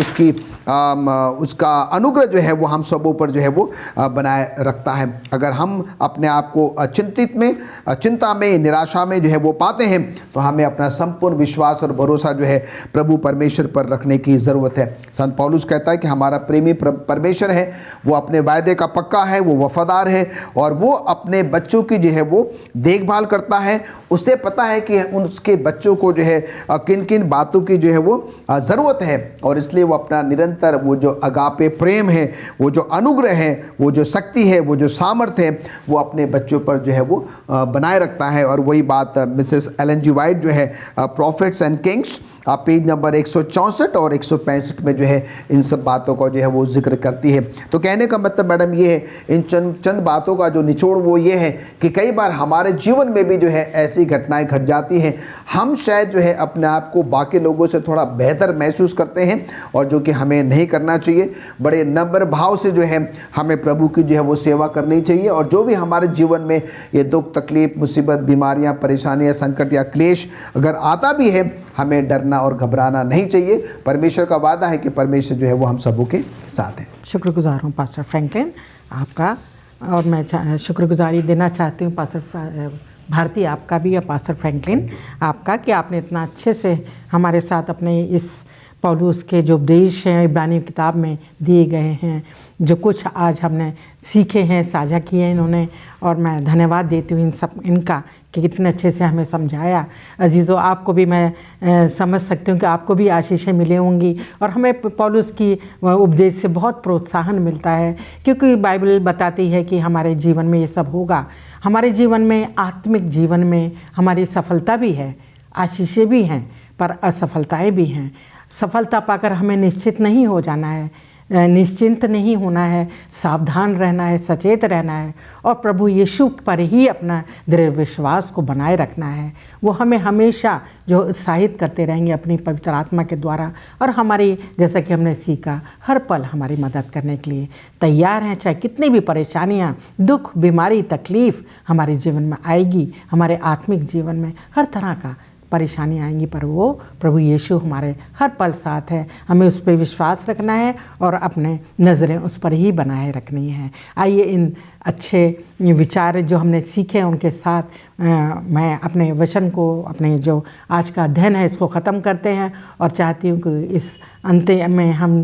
उसका अनुग्रह जो है वो हम सबों पर जो है वो बनाए रखता है। अगर हम अपने आप को चिंता में, निराशा में जो है वो पाते हैं, तो हमें अपना संपूर्ण विश्वास और भरोसा जो है प्रभु परमेश्वर पर रखने की ज़रूरत है। संत पौलुस कहता है कि हमारा प्रेमी परमेश्वर है, वो अपने वायदे का पक्का है, वो वफादार है, और वो अपने बच्चों की जो है वो देखभाल करता है। उसे पता है कि उसके बच्चों को जो है किन किन बातों की जो है वो ज़रूरत है, और इसलिए वो अपना निरंतर वो जो अगापे प्रेम है, वो जो अनुग्रह है, वो जो शक्ति है, वो जो सामर्थ्य है, वो अपने बच्चों पर जो है वो बनाए रखता है। और वही बात मिसेस एलन जी वाइट जो है profits and Kings page number 164 और 165 में जो है इन सब बातों का जो है वो जिक्र करती है। तो कहने का मतलब मैडम ये है, इन चंद बातों का जो निचोड़ वो ये है कि कई बार हमारे जीवन में भी जो है ऐसी घटनाएं घट जाती हैं, हम शायद जो है अपने आप को बाकी लोगों से थोड़ा बेहतर महसूस करते हैं, और जो कि हमें नहीं करना चाहिए। बड़े नम्र भाव से जो है हमें प्रभु की जो है वो सेवा करनी चाहिए, और जो भी हमारे जीवन में ये दुख, तकलीफ, मुसीबत, बीमारियाँ, परेशानियाँ, संकट या क्लेश अगर आता भी है, हमें डरना और घबराना नहीं चाहिए। परमेश्वर का वादा है कि परमेश्वर जो है वो हम सबों के साथ है। शुक्रगुजार हूँ पास्टर फ्रैंकलिन आपका, और मैं शुक्रगुजारी देना चाहती हूँ पास्टर भारती आपका भी और पास्टर फ्रैंकलिन आपका, कि आपने इतना अच्छे से हमारे साथ अपने इस पौलुस के जो उपदेश हैं इब्रानी किताब में दिए गए हैं, जो कुछ आज हमने सीखे हैं, साझा किए हैं इन्होंने, और मैं धन्यवाद देती हूँ इनका कि कितने अच्छे से हमें समझाया। अजीज़ों, आपको भी मैं समझ सकती हूँ कि आपको भी आशीषें मिली होंगी, और हमें पौलुस की उपदेश से बहुत प्रोत्साहन मिलता है, क्योंकि बाइबल बताती है कि हमारे जीवन में ये सब होगा। हमारे जीवन में, आत्मिक जीवन में हमारी सफलता भी है, आशीषें भी हैं, पर असफलताएं भी हैं। सफलता पाकर हमें निश्चित नहीं हो जाना है, निश्चिंत नहीं होना है, सावधान रहना है, सचेत रहना है, और प्रभु यीशु पर ही अपना दृढ़ विश्वास को बनाए रखना है। वो हमें हमेशा जो उत्साहित करते रहेंगे अपनी पवित्र आत्मा के द्वारा, और हमारी, जैसा कि हमने सीखा, हर पल हमारी मदद करने के लिए तैयार हैं। चाहे कितनी भी परेशानियाँ, दुख, बीमारी, तकलीफ़ हमारे जीवन में आएगी, हमारे आत्मिक जीवन में हर तरह का परेशानी आएंगी, पर वो प्रभु यीशु हमारे हर पल साथ है। हमें उस पर विश्वास रखना है और अपने नज़रें उस पर ही बनाए रखनी है। आइए इन अच्छे विचार जो हमने सीखे उनके साथ मैं अपने वचन को, अपने जो आज का अध्ययन है, इसको ख़त्म करते हैं, और चाहती हूँ कि इस अंत में हम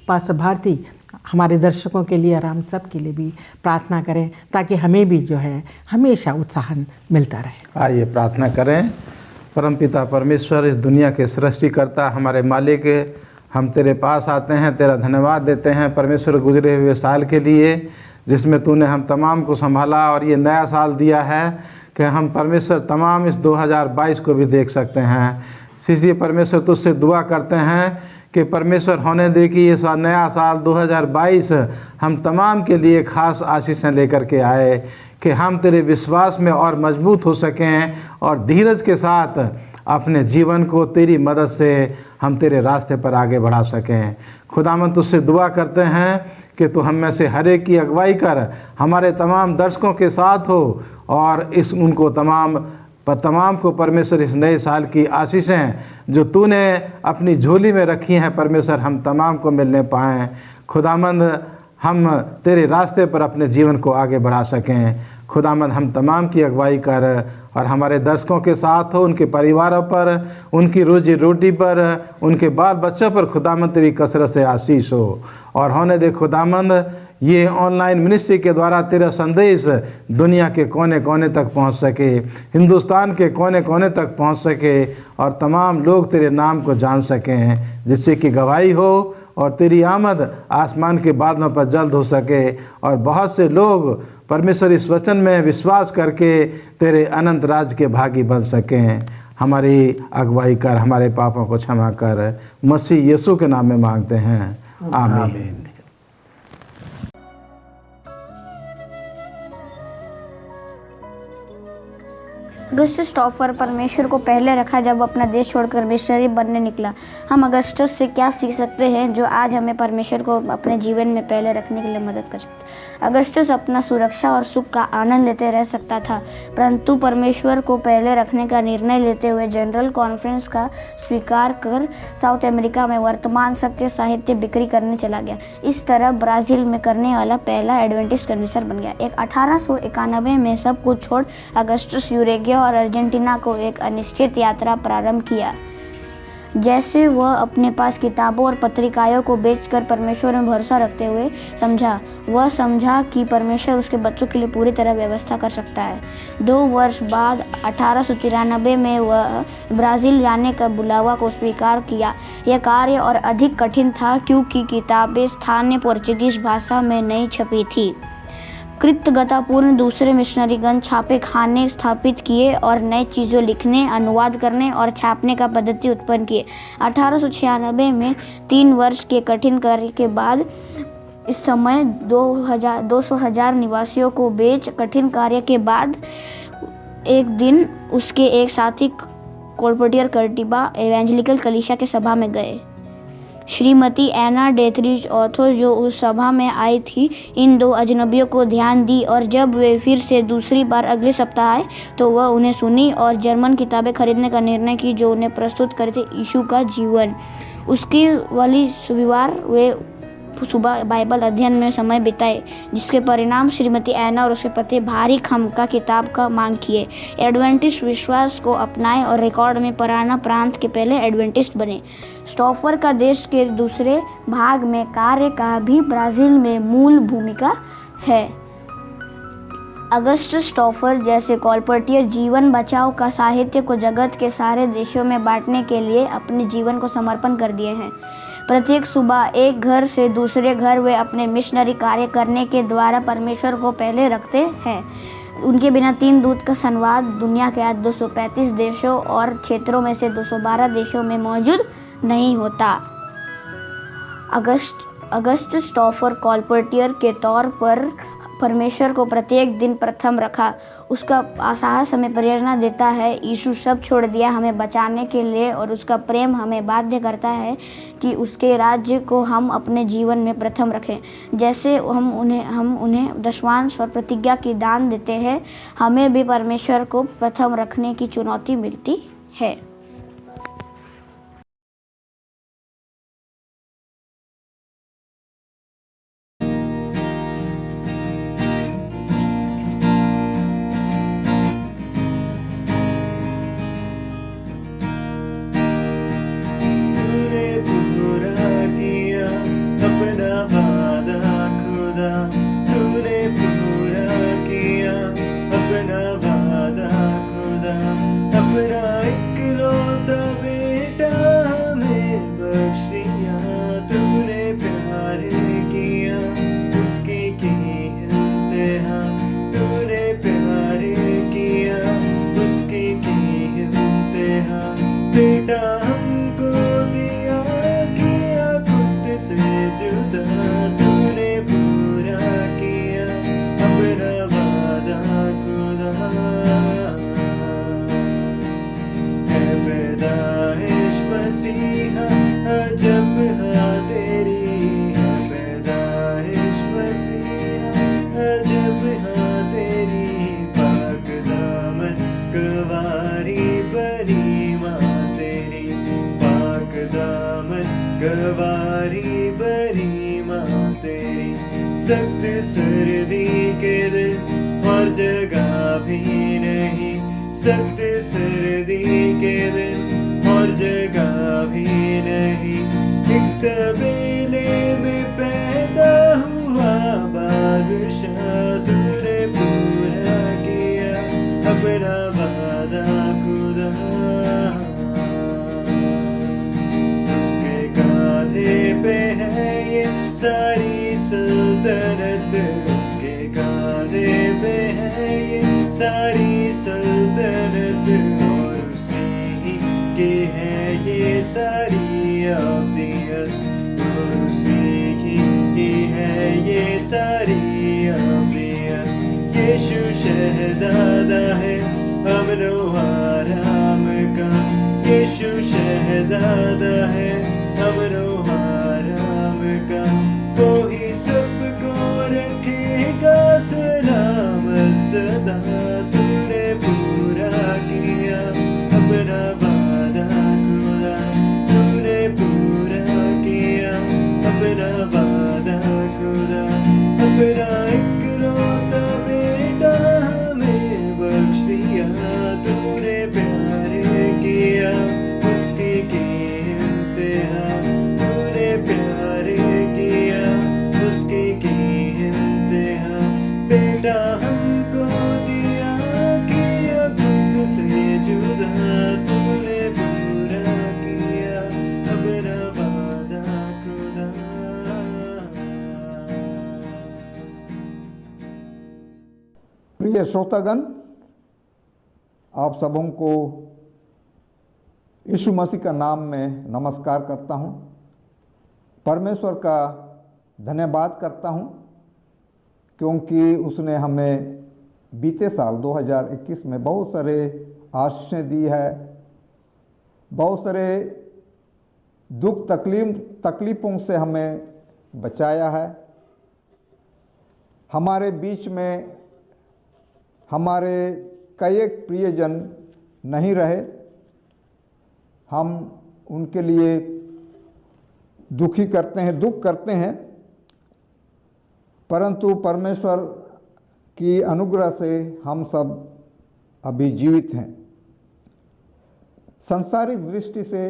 पास्टर भारती हमारे दर्शकों के लिए और हम सब के लिए भी प्रार्थना करें, ताकि हमें भी जो है हमेशा उत्साह मिलता रहे। आइए प्रार्थना करें। परमपिता परमेश्वर, इस दुनिया के सृष्टिकर्ता, हमारे मालिक, हम तेरे पास आते हैं, तेरा धन्यवाद देते हैं परमेश्वर गुजरे हुए साल के लिए, जिसमें तूने हम तमाम को संभाला, और ये नया साल दिया है कि हम परमेश्वर तमाम इस 2022 को भी देख सकते हैं। इसलिए परमेश्वर तुझसे दुआ करते हैं कि परमेश्वर होने दे कि ये नया साल 2022 हम तमाम के लिए खास आशीषें लेकर के आए, कि हम तेरे विश्वास में और मजबूत हो सकें, और धीरज के साथ अपने जीवन को तेरी मदद से हम तेरे रास्ते पर आगे बढ़ा सकें। खुदावंद, तुझसे दुआ करते हैं कि तू हम में से हर एक की अगुवाई कर, हमारे तमाम दर्शकों के साथ हो, और उनको तमाम को परमेश्वर इस नए साल की आशीषें जो तूने अपनी झोली में रखी हैं परमेश्वर, हम तमाम को मिलने पाएँ। खुदावंद, हम तेरे रास्ते पर अपने जीवन को आगे बढ़ा सकें। खुदावंद, हम तमाम की अगुवाई कर, और हमारे दर्शकों के साथ हो, उनके परिवारों पर, उनकी रोजी रोटी पर, उनके बाल बच्चों पर खुदावंद तेरी कसरत से आशीष हो। और होने दे खुदावंद, ये ऑनलाइन मिनिस्ट्री के द्वारा तेरा संदेश दुनिया के कोने कोने तक पहुंच सके, हिंदुस्तान के कोने कोने तक पहुंच सके, और तमाम लोग तेरे नाम को जान सकें, जिससे कि गवाही हो, और तेरी आमद आसमान के बादलों पर जल्द हो सके, और बहुत से लोग परमेश्वर इस वचन में विश्वास करके तेरे अनंत राज के भागी बन सकें। हमारी अगुवाई कर, हमारे पापों को क्षमा कर, मसीह यीशु के नाम में मांगते हैं, आमीन। अगस्टस स्टॉफर परमेश्वर को पहले रखा जब अपना देश छोड़कर मिशनरी बनने निकला। हम अगस्टस से क्या सीख सकते हैं जो आज हमें परमेश्वर को अपने जीवन में पहले रखने के लिए मदद कर सकते हैं। अगस्टस अपना सुरक्षा और सुख का आनंद लेते रह सकता था, परंतु परमेश्वर को पहले रखने का निर्णय लेते हुए जनरल कॉन्फ्रेंस का स्वीकार कर साउथ अमेरिका में वर्तमान सत्य साहित्य बिक्री करने चला गया। इस तरह ब्राज़ील में करने वाला पहला एडवेंटिस्ट कन्वेंशन बन गया। 1891 में सब कुछ छोड़ अगस्टस यूरेगिया और अर्जेंटीना को एक अनिश्चित यात्रा प्रारंभ किया। जैसे वह अपने पास किताबों और पत्रिकाओं को बेचकर परमेश्वर में भरोसा रखते हुए समझा कि परमेश्वर उसके बच्चों के लिए पूरी तरह व्यवस्था कर सकता है। 2 वर्ष बाद 1893 में वह ब्राज़ील जाने का बुलावा को स्वीकार किया। यह कार्य और अधिक कठिन था क्योंकि किताबें स्थानीय पोर्चुगीज भाषा में नहीं छपी थी। कृतज्ञतापूर्ण दूसरे मिशनरीगण छापे खाने स्थापित किए और नई चीज़ों लिखने, अनुवाद करने और छापने का पद्धति उत्पन्न किए। 1896 में 3 वर्ष के कठिन कार्य के बाद इस समय 200,000 निवासियों को बेच कठिन कार्य के बाद एक दिन उसके एक साथी कोलपोर्टियर कर्टिबा एवेंजलिकल कलीसिया के सभा में गए। श्रीमती एना डेथरिच ऑथो जो उस सभा में आई थी, इन दो अजनबियों को ध्यान दी और जब वे फिर से दूसरी बार अगले सप्ताह आए तो वह उन्हें सुनी और जर्मन किताबें खरीदने का निर्णय की जो उन्हें प्रस्तुत करे थे यीशु का जीवन। उसकी वाली रविवार वे सुबह बाइबल अध्ययन में समय बिताए, जिसके परिणाम श्रीमती एना और उसके पति भारी खामखा किताब का मांग किए, एडवेंटिस्ट विश्वास को अपनाए और रिकॉर्ड में पराना प्रांत के पहले एडवेंटिस्ट बने। स्टॉफर का देश के दूसरे भाग में कार्य का भी ब्राज़ील में मूल भूमिका है। अगस्टस स्टॉफर जैसे कॉलपर्टियर जीवन बचाव का साहित्य को जगत के सारे देशों में बांटने के लिए अपने जीवन को समर्पण कर दिए हैं। प्रत्येक सुबह एक घर से दूसरे घर वे अपने मिशनरी कार्य करने के द्वारा परमेश्वर को पहले रखते हैं। उनके बिना 3 दूत का संवाद दुनिया के आज 235 देशों और क्षेत्रों में से 212 देशों में मौजूद नहीं होता। अगस्ट स्टॉफर कॉलपर्टियर के तौर पर परमेश्वर को प्रत्येक दिन प्रथम रखा। उसका साहस हमें प्रेरणा देता है। यीशु सब छोड़ दिया हमें बचाने के लिए और उसका प्रेम हमें बाध्य करता है कि उसके राज्य को हम अपने जीवन में प्रथम रखें। जैसे हम उन्हें दशमांश और प्रतिज्ञा की दान देते हैं, हमें भी परमेश्वर को प्रथम रखने की चुनौती मिलती है। तूने पूरा किया अपना वादा खुदा, तूने पूरा किया अपना वादा खुदा, अपना इकलौता बेटा हमें बख्श दिया। तूने प्यार किया उसकी की इंतहा, तूने प्यार किया उसकी की इंतहा, बेटा हमको दिया किया खुद से जुदा। तूने पूरा किया अपना वादा खुदा, है पैदाइश मसीहा अजब हाँ तेरी, है पैदाइश मसीहा अजब हाँ तेरी, पाक दामन गवारी बनी माँ तेरी, पाक दामन गवारी बनी माँ तेरी। सख्त सर्दी के दिन और जगह भी नहीं, सख्त सर्दी के दिन और जगह भी नहीं, एक तबेले में पैदा हुआ बादशाह। तूने पूरा किया अपना वादा खुदा, उसके कांधे पे है ये सारी सल्तनत, उसके कांधे पे है ये सारी सल्तनत, और उसी ही की है ये सारी अब्दियत, और उसी ही की है ये सारी अब्दियत। यीशु शहजादा है अमनो आराम का, यीशु शहजादा है अमनो आराम का, वो ही सबको रखेगा सलामत सदा। तूने पूरा किया अपना वादा खुदा, तूने पूरा किया अपना वादा खुदा, अपना इकलौता बेटा हमें बख्श दिया। तूने प्यार किया उसकी की इंतहा, तूने प्यार किया उसकी की इंतहा, बेटा हमको दिया किया खुद से जुदा। तूने पूरा किया अपना वादा खुदा। प्रिय श्रोतागण, आप सबों को यीशु मसीह का नाम में नमस्कार करता हूं। परमेश्वर का धन्यवाद करता हूं क्योंकि उसने हमें बीते साल 2021 में बहुत सारे आशीषें दी है, बहुत सारे दुख तकलीफ़ों से हमें बचाया है। हमारे बीच में हमारे कई प्रियजन नहीं रहे, हम उनके लिए दुख करते हैं, परंतु परमेश्वर की अनुग्रह से हम सब अभी जीवित हैं। सांसारिक दृष्टि से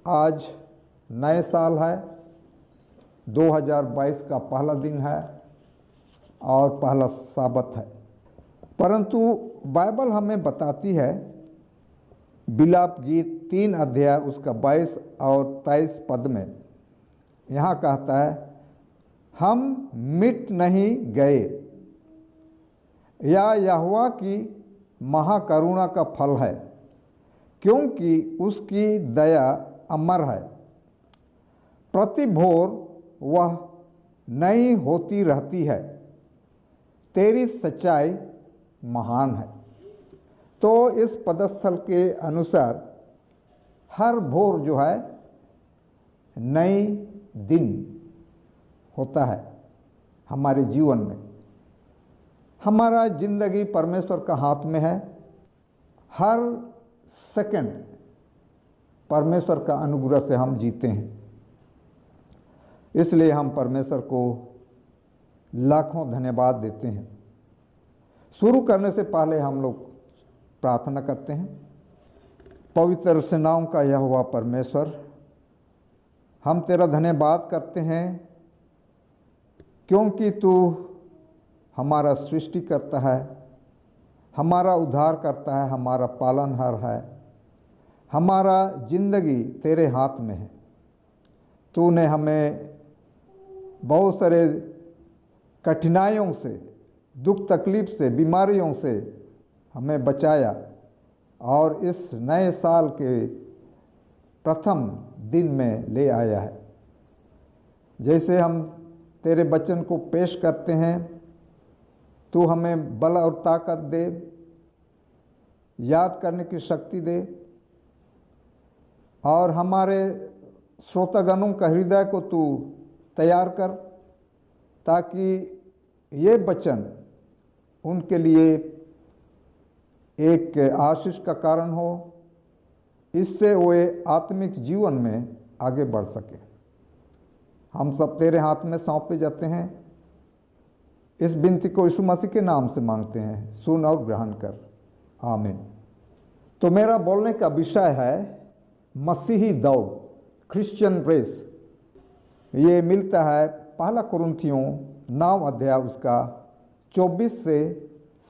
आज नए साल है, 2022 का पहला दिन है और पहला साबत है, परंतु बाइबल हमें बताती है, विलाप गीत 3 अध्याय उसका 22 और 23 पद में यहाँ कहता है, हम मिट नहीं गए, यहोवा की महाकरुणा का फल है, क्योंकि उसकी दया अमर है। प्रति भोर वह नई होती रहती है, तेरी सच्चाई महान है। तो इस पदस्थल के अनुसार हर भोर जो है नई दिन होता है हमारे जीवन में। हमारा जिंदगी परमेश्वर का हाथ में है, हर सेकंड परमेश्वर का अनुग्रह से हम जीते हैं, इसलिए हम परमेश्वर को लाखों धन्यवाद देते हैं। शुरू करने से पहले हम लोग प्रार्थना करते हैं। पवित्र सेनाओं का यहोवा परमेश्वर, हम तेरा धन्यवाद करते हैं क्योंकि तू हमारा सृष्टि करता है, हमारा उद्धार करता है, हमारा पालनहार है, हमारा जिंदगी तेरे हाथ में है। तूने हमें बहुत सारे कठिनाइयों से, दुख तकलीफ से, बीमारियों से हमें बचाया और इस नए साल के प्रथम दिन में ले आया है। जैसे हम तेरे वचन को पेश करते हैं, तू हमें बल और ताकत दे, याद करने की शक्ति दे और हमारे श्रोतागणों का हृदय को तू तैयार कर, ताकि ये वचन उनके लिए एक आशीष का कारण हो, इससे वे आत्मिक जीवन में आगे बढ़ सके। हम सब तेरे हाथ में सौंपे जाते हैं। इस विनती को यीशु मसीह के नाम से मांगते हैं, सुन और ग्रहण कर, आमीन। तो मेरा बोलने का विषय है मसीही दौड़, क्रिश्चियन रेस। ये मिलता है 1 कुरिन्थियों 9 अध्याय उसका 24 से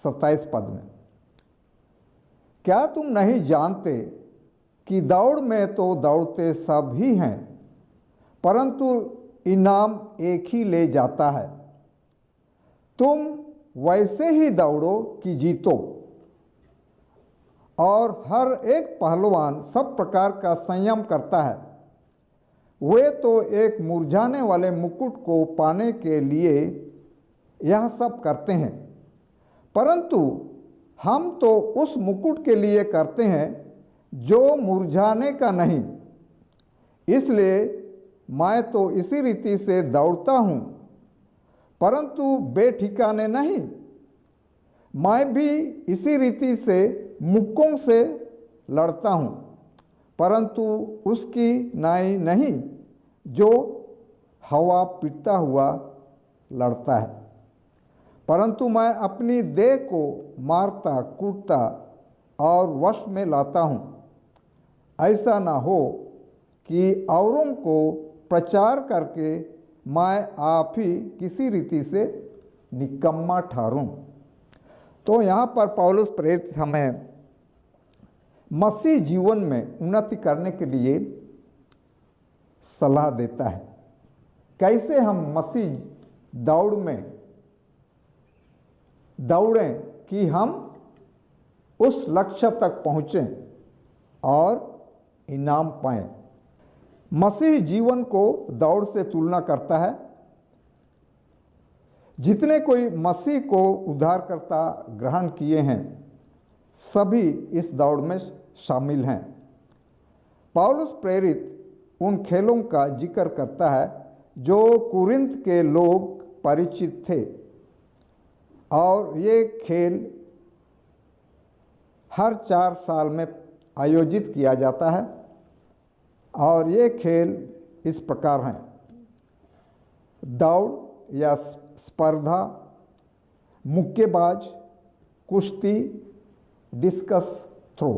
27 पद में। क्या तुम नहीं जानते कि दौड़ में तो दौड़ते सब ही हैं, परंतु इनाम एक ही ले जाता है। तुम वैसे ही दौड़ो कि जीतो। और हर एक पहलवान सब प्रकार का संयम करता है। वे तो एक मुरझाने वाले मुकुट को पाने के लिए यह सब करते हैं, परंतु हम तो उस मुकुट के लिए करते हैं जो मुरझाने का नहीं। इसलिए मैं तो इसी रीति से दौड़ता हूँ, परंतु बेठिकाने नहीं। मैं भी इसी रीति से मुक्कों से लड़ता हूँ, परंतु उसकी नाई नहीं जो हवा पीटता हुआ लड़ता है, परंतु मैं अपनी देह को मारता कूटता और वश में लाता हूँ। ऐसा ना हो कि औरों को प्रचार करके मैं आप ही किसी रीति से निकम्मा ठहरूं। तो यहाँ पर पौलुस प्रेरित हमें मसीह जीवन में उन्नति करने के लिए सलाह देता है। कैसे हम मसीह दौड़ में दौड़ें कि हम उस लक्ष्य तक पहुँचें और इनाम पाएं। मसीह जीवन को दौड़ से तुलना करता है। जितने कोई मसीह को उद्धारकर्ता ग्रहण किए हैं, सभी इस दौड़ में शामिल हैं। पौलुस प्रेरित उन खेलों का जिक्र करता है जो कुरिन्थ के लोग परिचित थे, और ये खेल हर 4 साल में आयोजित किया जाता है। और ये खेल इस प्रकार हैं: दौड़ या स्पर्धा, मुक्केबाज, कुश्ती, डिस्कस थ्रो।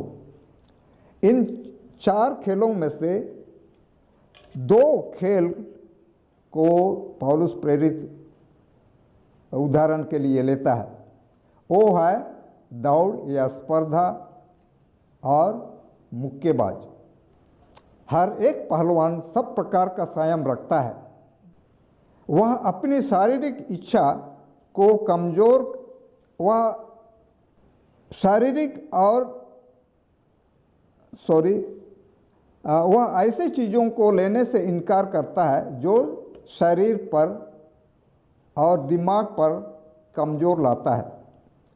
इन 4 खेलों में से 2 खेल को पौलुस प्रेरित उदाहरण के लिए लेता है। वो है दौड़ या स्पर्धा और मुक्केबाज। हर एक पहलवान सब प्रकार का संयम रखता है। वह अपनी शारीरिक इच्छा को कमज़ोर, वह शारीरिक और वह ऐसे चीज़ों को लेने से इनकार करता है जो शरीर पर और दिमाग पर कमज़ोर लाता है,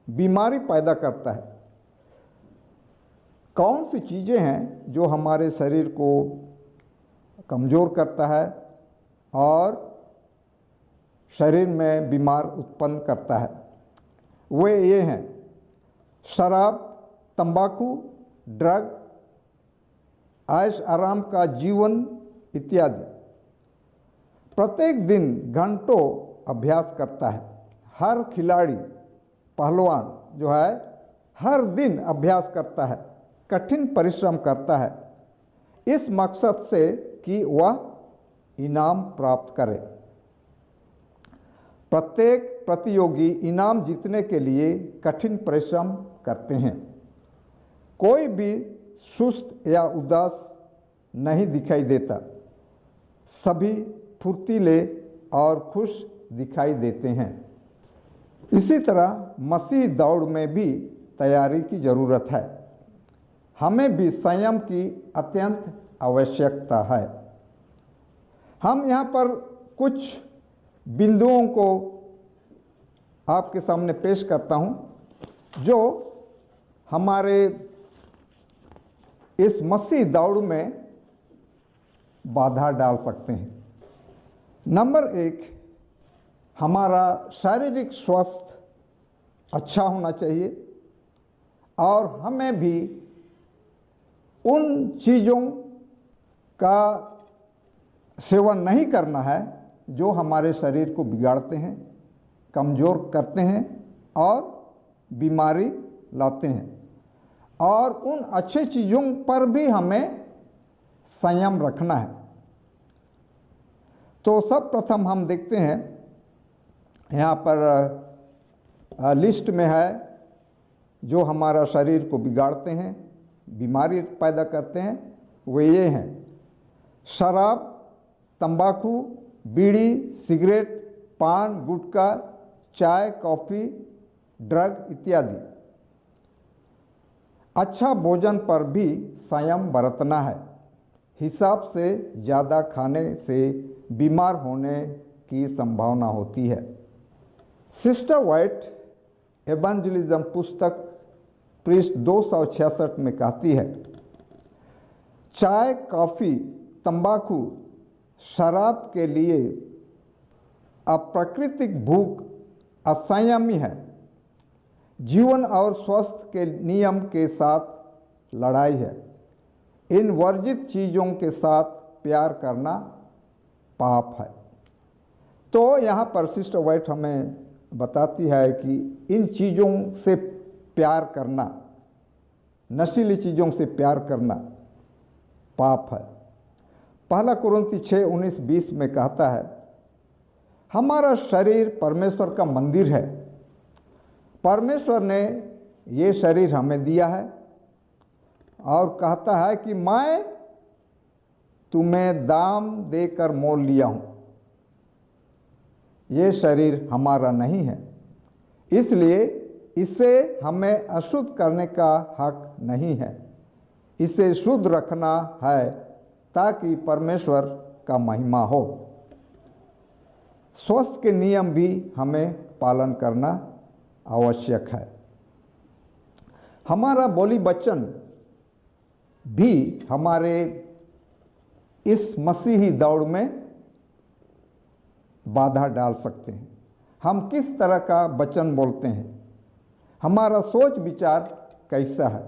बीमारी पैदा करता है। कौन सी चीज़ें हैं जो हमारे शरीर को कमज़ोर करता है और शरीर में बीमार उत्पन्न करता है? वे ये हैं: शराब, तंबाकू, ड्रग, ऐश आराम का जीवन इत्यादि। प्रत्येक दिन घंटों अभ्यास करता है। हर खिलाड़ी, पहलवान जो है, हर दिन अभ्यास करता है, कठिन परिश्रम करता है, इस मकसद से कि वह इनाम प्राप्त करे। प्रत्येक प्रतियोगी इनाम जीतने के लिए कठिन परिश्रम करते हैं। कोई भी सुस्त या उदास नहीं दिखाई देता, सभी फुर्तीले और खुश दिखाई देते हैं। इसी तरह मसीह दौड़ में भी तैयारी की ज़रूरत है। हमें भी संयम की अत्यंत आवश्यकता है। हम यहाँ पर कुछ बिंदुओं को आपके सामने पेश करता हूँ जो हमारे इस मसीह दौड़ में बाधा डाल सकते हैं। नंबर 1, हमारा शारीरिक स्वास्थ्य अच्छा होना चाहिए और हमें भी उन चीज़ों का सेवन नहीं करना है जो हमारे शरीर को बिगाड़ते हैं, कमज़ोर करते हैं और बीमारी लाते हैं। और उन अच्छे चीज़ों पर भी हमें संयम रखना है। तो सब प्रथम हम देखते हैं, यहाँ पर लिस्ट में है जो हमारा शरीर को बिगाड़ते हैं, बीमारी पैदा करते हैं। वे ये हैं: शराब, तंबाकू, बीड़ी, सिगरेट, पान, गुटखा, चाय, कॉफ़ी, ड्रग इत्यादि। अच्छा भोजन पर भी संयम बरतना है। हिसाब से ज़्यादा खाने से बीमार होने की संभावना होती है। सिस्टर वाइट एवेंजलिज्म पुस्तक पृष्ठ 266 में कहती है, चाय, कॉफ़ी, तंबाकू, शराब के लिए अप्राकृतिक भूख असंयमी है। जीवन और स्वास्थ्य के नियम के साथ लड़ाई है। इन वर्जित चीज़ों के साथ प्यार करना पाप है। तो यहाँ पर सिस्टर वाइट हमें बताती है कि इन चीज़ों से प्यार करना, नशीली चीज़ों से प्यार करना पाप है। पहला कुरिन्थी 6:19-20 में कहता है, हमारा शरीर परमेश्वर का मंदिर है। परमेश्वर ने ये शरीर हमें दिया है और कहता है कि मैं तुम्हें दाम देकर मोल लिया हूँ। ये शरीर हमारा नहीं है, इसलिए इसे हमें अशुद्ध करने का हक नहीं है। इसे शुद्ध रखना है ताकि परमेश्वर का महिमा हो। स्वास्थ्य के नियम भी हमें पालन करना आवश्यक है। हमारा बोली वचन भी हमारे इस मसीही दौड़ में बाधा डाल सकते हैं। हम किस तरह का वचन बोलते हैं, हमारा सोच विचार कैसा है।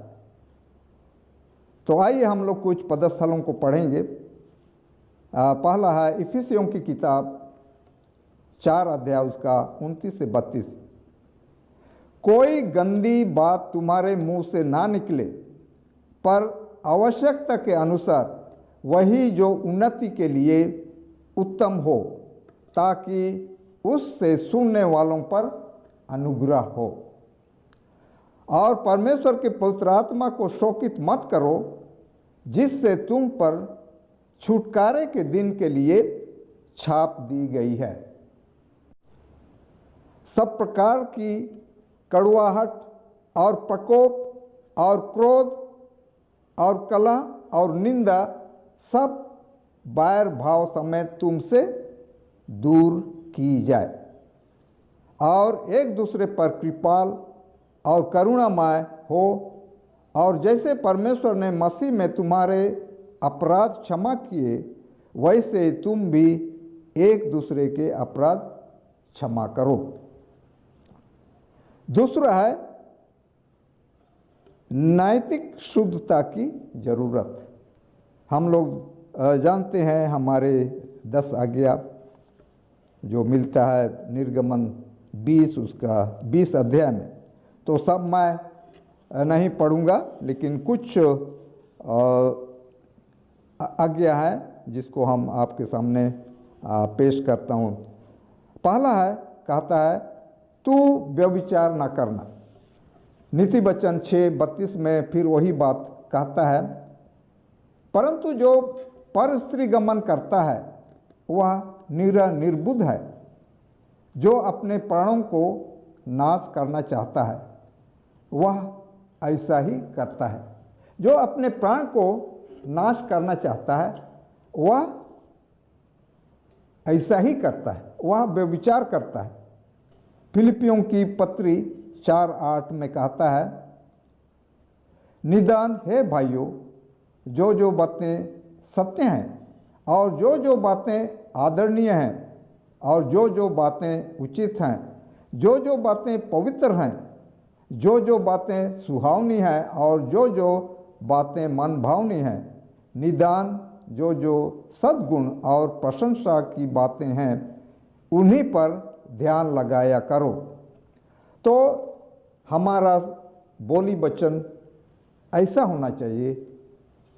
तो आइए हम लोग कुछ पदस्थलों को पढ़ेंगे। पहला है इफिसियों की किताब 4 अध्याय उसका 29 से 32। कोई गंदी बात तुम्हारे मुंह से ना निकले, पर आवश्यकता के अनुसार वही जो उन्नति के लिए उत्तम हो, ताकि उससे सुनने वालों पर अनुग्रह हो। और परमेश्वर के पवित्र आत्मा को शोकित मत करो, जिससे तुम पर छुटकारे के दिन के लिए छाप दी गई है। सब प्रकार की कड़वाहट और प्रकोप और क्रोध और कलह और निंदा सब बैर भाव समेत तुमसे दूर की जाए, और एक दूसरे पर कृपाल और करुणामय हो। और जैसे परमेश्वर ने मसीह में तुम्हारे अपराध क्षमा किए, वैसे तुम भी एक दूसरे के अपराध क्षमा करो। दूसरा है नैतिक शुद्धता की जरूरत। हम लोग जानते हैं हमारे 10 आज्ञा जो मिलता है निर्गमन 20 उसका 20 अध्याय में, तो सब मैं नहीं पढ़ूंगा, लेकिन कुछ आज्ञा है जिसको हम आपके सामने पेश करता हूँ। पहला है, कहता है तू व्यभिचार न करना। नीति वचन 6:32 में फिर वही बात कहता है, परंतु जो पर स्त्री गमन करता है वह निर्बुद्ध है, जो अपने प्राणों को नाश करना चाहता है वह ऐसा ही करता है। जो अपने प्राण को नाश करना चाहता है वह ऐसा ही करता है, वह व्यभिचार करता है। फिलिपियों की पत्री 4:8 में कहता है, निदान है भाइयों, जो बातें सत्य हैं और जो बातें आदरणीय हैं और जो बातें उचित हैं, जो बातें पवित्र हैं, जो बातें सुहावनी हैं और जो बातें मन भावनी हैं, निदान जो सद्गुण और प्रशंसा की बातें हैं, उन्हीं पर ध्यान लगाया करो। तो हमारा बोली वचन ऐसा होना चाहिए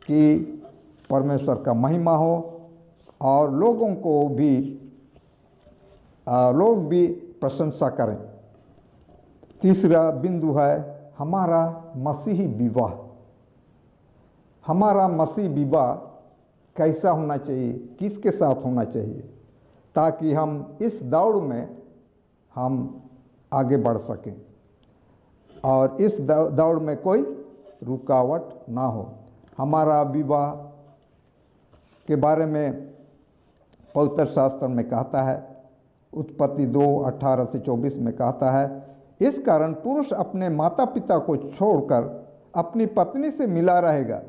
कि परमेश्वर का महिमा हो और लोगों को भी लोग भी प्रशंसा करें। तीसरा बिंदु है हमारा मसीही विवाह। हमारा मसीह विवाह कैसा होना चाहिए, किसके साथ होना चाहिए, ताकि हम इस दौड़ में हम आगे बढ़ सकें और इस दौड़ में कोई रुकावट ना हो। हमारा विवाह के बारे में पवित्र शास्त्र में कहता है, उत्पत्ति 2:18 से 24 में कहता है, इस कारण पुरुष अपने माता पिता को छोड़कर अपनी पत्नी से मिला रहेगा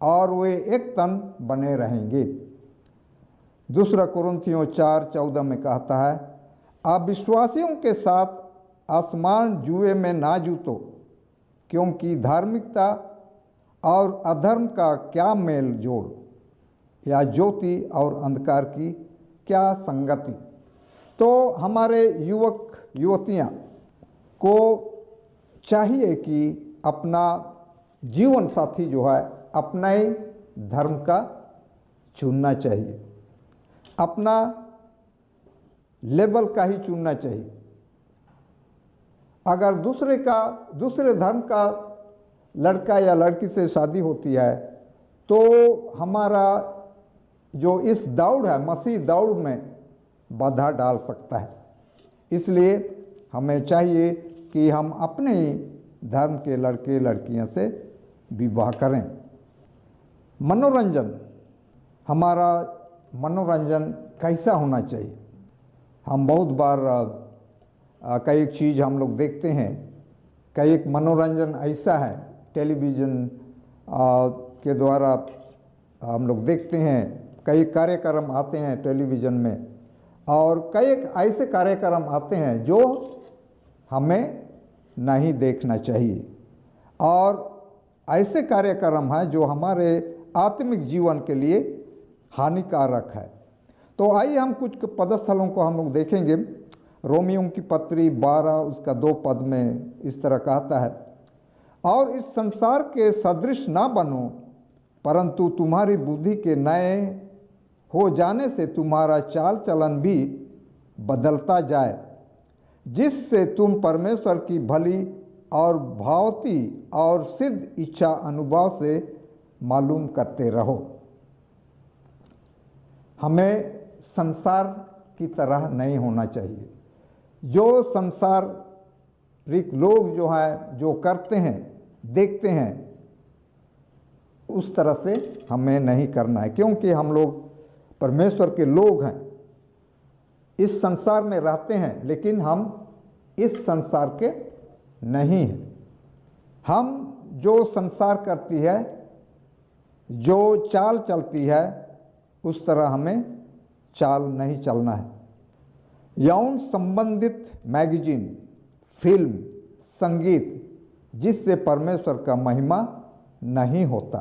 और वे एक तन बने रहेंगे। दूसरा कुरिन्थियों 4:14 में कहता है, आप विश्वासियों के साथ आसमान जुए में ना जूतो, क्योंकि धार्मिकता और अधर्म का क्या मेल जोड़, या ज्योति और अंधकार की क्या संगति। तो हमारे युवक युवतियाँ को चाहिए कि अपना जीवन साथी जो है अपना ही धर्म का चुनना चाहिए, अपना लेवल का ही चुनना चाहिए। अगर दूसरे धर्म का लड़का या लड़की से शादी होती है तो हमारा जो इस दौड़ है मसीह दौड़ में बाधा डाल सकता है। इसलिए हमें चाहिए कि हम अपने ही धर्म के लड़के लड़कियों से विवाह करें। मनोरंजन, हमारा मनोरंजन कैसा होना चाहिए। हम बहुत बार कई चीज़ हम लोग देखते हैं, कई एक मनोरंजन ऐसा है टेलीविज़न के द्वारा हम लोग देखते हैं, कई कार्यक्रम आते हैं टेलीविज़न में, और कई ऐसे कार्यक्रम आते हैं जो हमें नहीं देखना चाहिए, और ऐसे कार्यक्रम हैं जो हमारे आत्मिक जीवन के लिए हानिकारक है। तो आइए हम कुछ पदस्थलों को हम लोग देखेंगे। रोमियों की पत्री 12 उसका 2 पद में इस तरह कहता है, और इस संसार के सदृश ना बनो, परंतु तुम्हारी बुद्धि के नए हो जाने से तुम्हारा चाल चलन भी बदलता जाए, जिससे तुम परमेश्वर की भली और भावती और सिद्ध इच्छा अनुभव से मालूम करते रहो। हमें संसार की तरह नहीं होना चाहिए। जो संसारिक लोग जो है जो करते हैं, देखते हैं, उस तरह से हमें नहीं करना है, क्योंकि हम लोग परमेश्वर के लोग हैं, इस संसार में रहते हैं, लेकिन हम इस संसार के नहीं हैं। हम जो संसार करती है, जो चाल चलती है, उस तरह हमें चाल नहीं चलना है। यौन संबंधित मैगजीन, फिल्म, संगीत जिससे परमेश्वर का महिमा नहीं होता,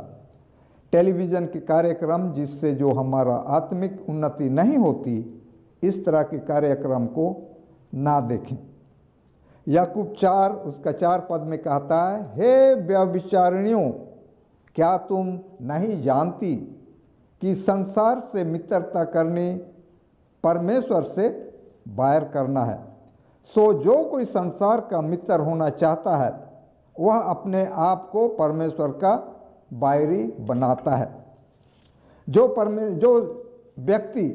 टेलीविज़न के कार्यक्रम जिससे जो हमारा आत्मिक उन्नति नहीं होती, इस तरह के कार्यक्रम को ना देखें। याकूब 4 उसका 4 पद में कहता है, हे व्यभिचारिणियों, क्या तुम नहीं जानती कि संसार से मित्रता करनी परमेश्वर से बैर करना है। सो जो कोई संसार का मित्र होना चाहता है, वह अपने आप को परमेश्वर का बैरी बनाता है। जो व्यक्ति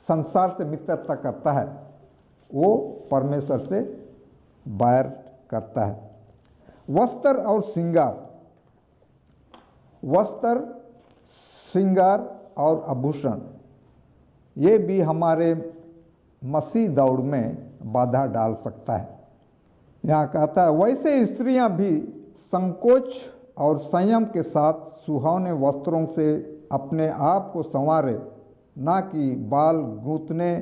संसार से मित्रता करता है, वो परमेश्वर से बैर करता है। वस्त्र और श्रृंगार, वस्त्र, श्रृंगार और आभूषण, ये भी हमारे मसीह दौड़ में बाधा डाल सकता है। यहाँ कहता है, वैसे स्त्रियां भी संकोच और संयम के साथ सुहावने वस्त्रों से अपने आप को संवारे, ना कि बाल गूंथने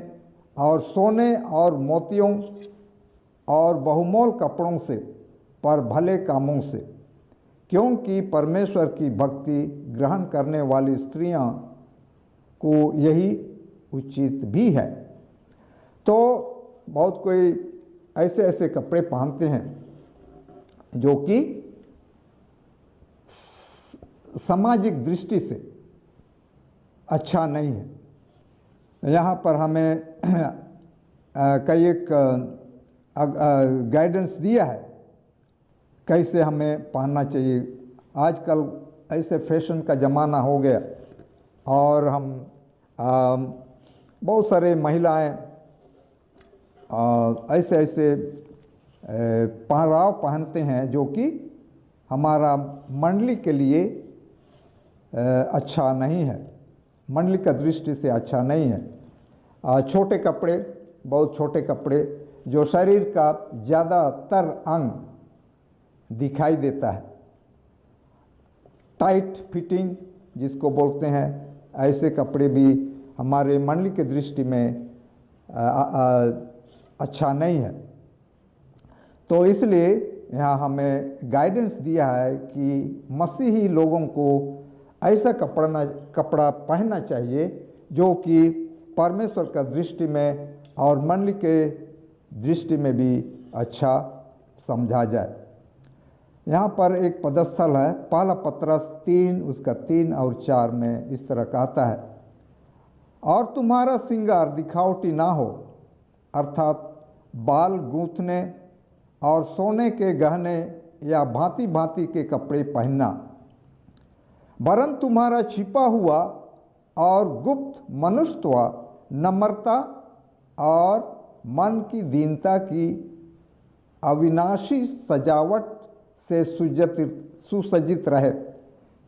और सोने और मोतियों और बहुमोल कपड़ों से, पर भले कामों से, क्योंकि परमेश्वर की भक्ति ग्रहण करने वाली स्त्रियां को यही उचित भी है। तो बहुत कोई ऐसे ऐसे कपड़े पहनते हैं जो कि सामाजिक दृष्टि से अच्छा नहीं है। यहाँ पर हमें कई एक गाइडेंस दिया है कैसे हमें पहनना चाहिए। आजकल ऐसे फैशन का ज़माना हो गया, और हम बहुत सारे महिलाएं ऐसे ऐसे पहराव पहनते हैं जो कि हमारा मंडली के लिए अच्छा नहीं है, मंडली का दृष्टि से अच्छा नहीं है। छोटे कपड़े, बहुत छोटे कपड़े जो शरीर का ज़्यादातर अंग दिखाई देता है, टाइट फिटिंग जिसको बोलते हैं, ऐसे कपड़े भी हमारे मंडली के दृष्टि में अच्छा नहीं है। तो इसलिए यहाँ हमें गाइडेंस दिया है कि मसीही लोगों को ऐसा कपड़ा पहनना चाहिए जो कि परमेश्वर का दृष्टि में और मंडली के दृष्टि में भी अच्छा समझा जाए। यहाँ पर एक पदस्थल है, पहला पत्रस 3 उसका 3 और 4 में इस तरह कहता है, और तुम्हारा श्रृंगार दिखावटी ना हो, अर्थात बाल गूंथने और सोने के गहने या भांति भांति के कपड़े पहनना, वरन तुम्हारा छिपा हुआ और गुप्त मनुष्यत्व नम्रता और मन की दीनता की अविनाशी सजावट से सुसज्जित रहे,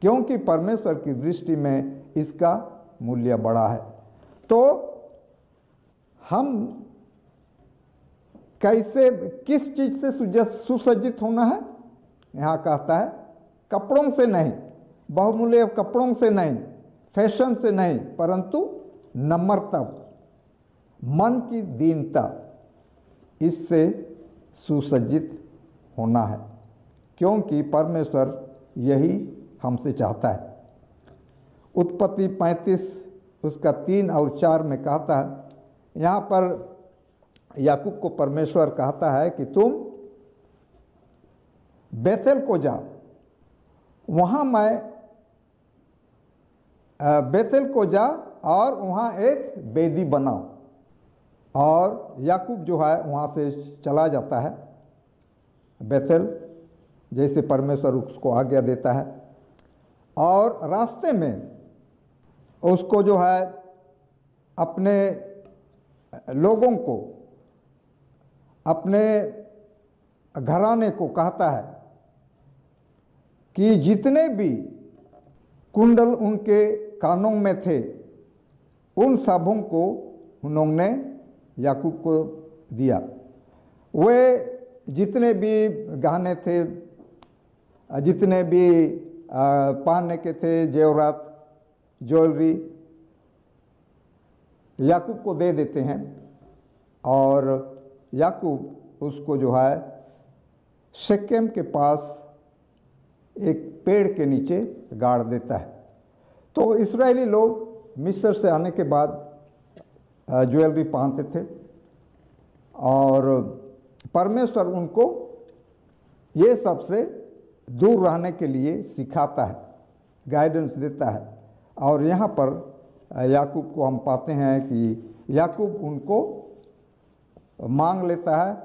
क्योंकि परमेश्वर की दृष्टि में इसका मूल्य बड़ा है। तो हम कैसे, किस चीज़ से सुसज्जित होना है? यहाँ कहता है कपड़ों से नहीं, बहुमूल्य कपड़ों से नहीं, फैशन से नहीं, परंतु नम्रता, मन की दीनता, इससे सुसज्जित होना है, क्योंकि परमेश्वर यही हमसे चाहता है। उत्पत्ति 35 उसका 3 और 4 में कहता है, यहाँ पर याकूब को परमेश्वर कहता है कि तुम बेतेल को जाओ, वहाँ बेतेल को जा और वहाँ एक वेदी बनाओ। और याकूब जो है वहाँ से चला जाता है बेतेल, जैसे परमेश्वर उसको आज्ञा देता है। और रास्ते में उसको जो है अपने लोगों को, अपने घराने को कहता है कि जितने भी कुंडल उनके कानों में थे उन सबों को उन्होंने याकूब को दिया। वे जितने भी गहने थे, जितने भी पहनने के थे जेवरात, ज्वेलरी, याकूब को दे देते हैं। और याकूब उसको जो है शेकेम के पास एक पेड़ के नीचे गाड़ देता है। तो इस्राएली लोग मिस्र से आने के बाद ज्वेलरी पहनते थे और परमेश्वर उनको ये सबसे दूर रहने के लिए सिखाता है, गाइडेंस देता है। और यहाँ पर याकूब को हम पाते हैं कि याकूब उनको मांग लेता है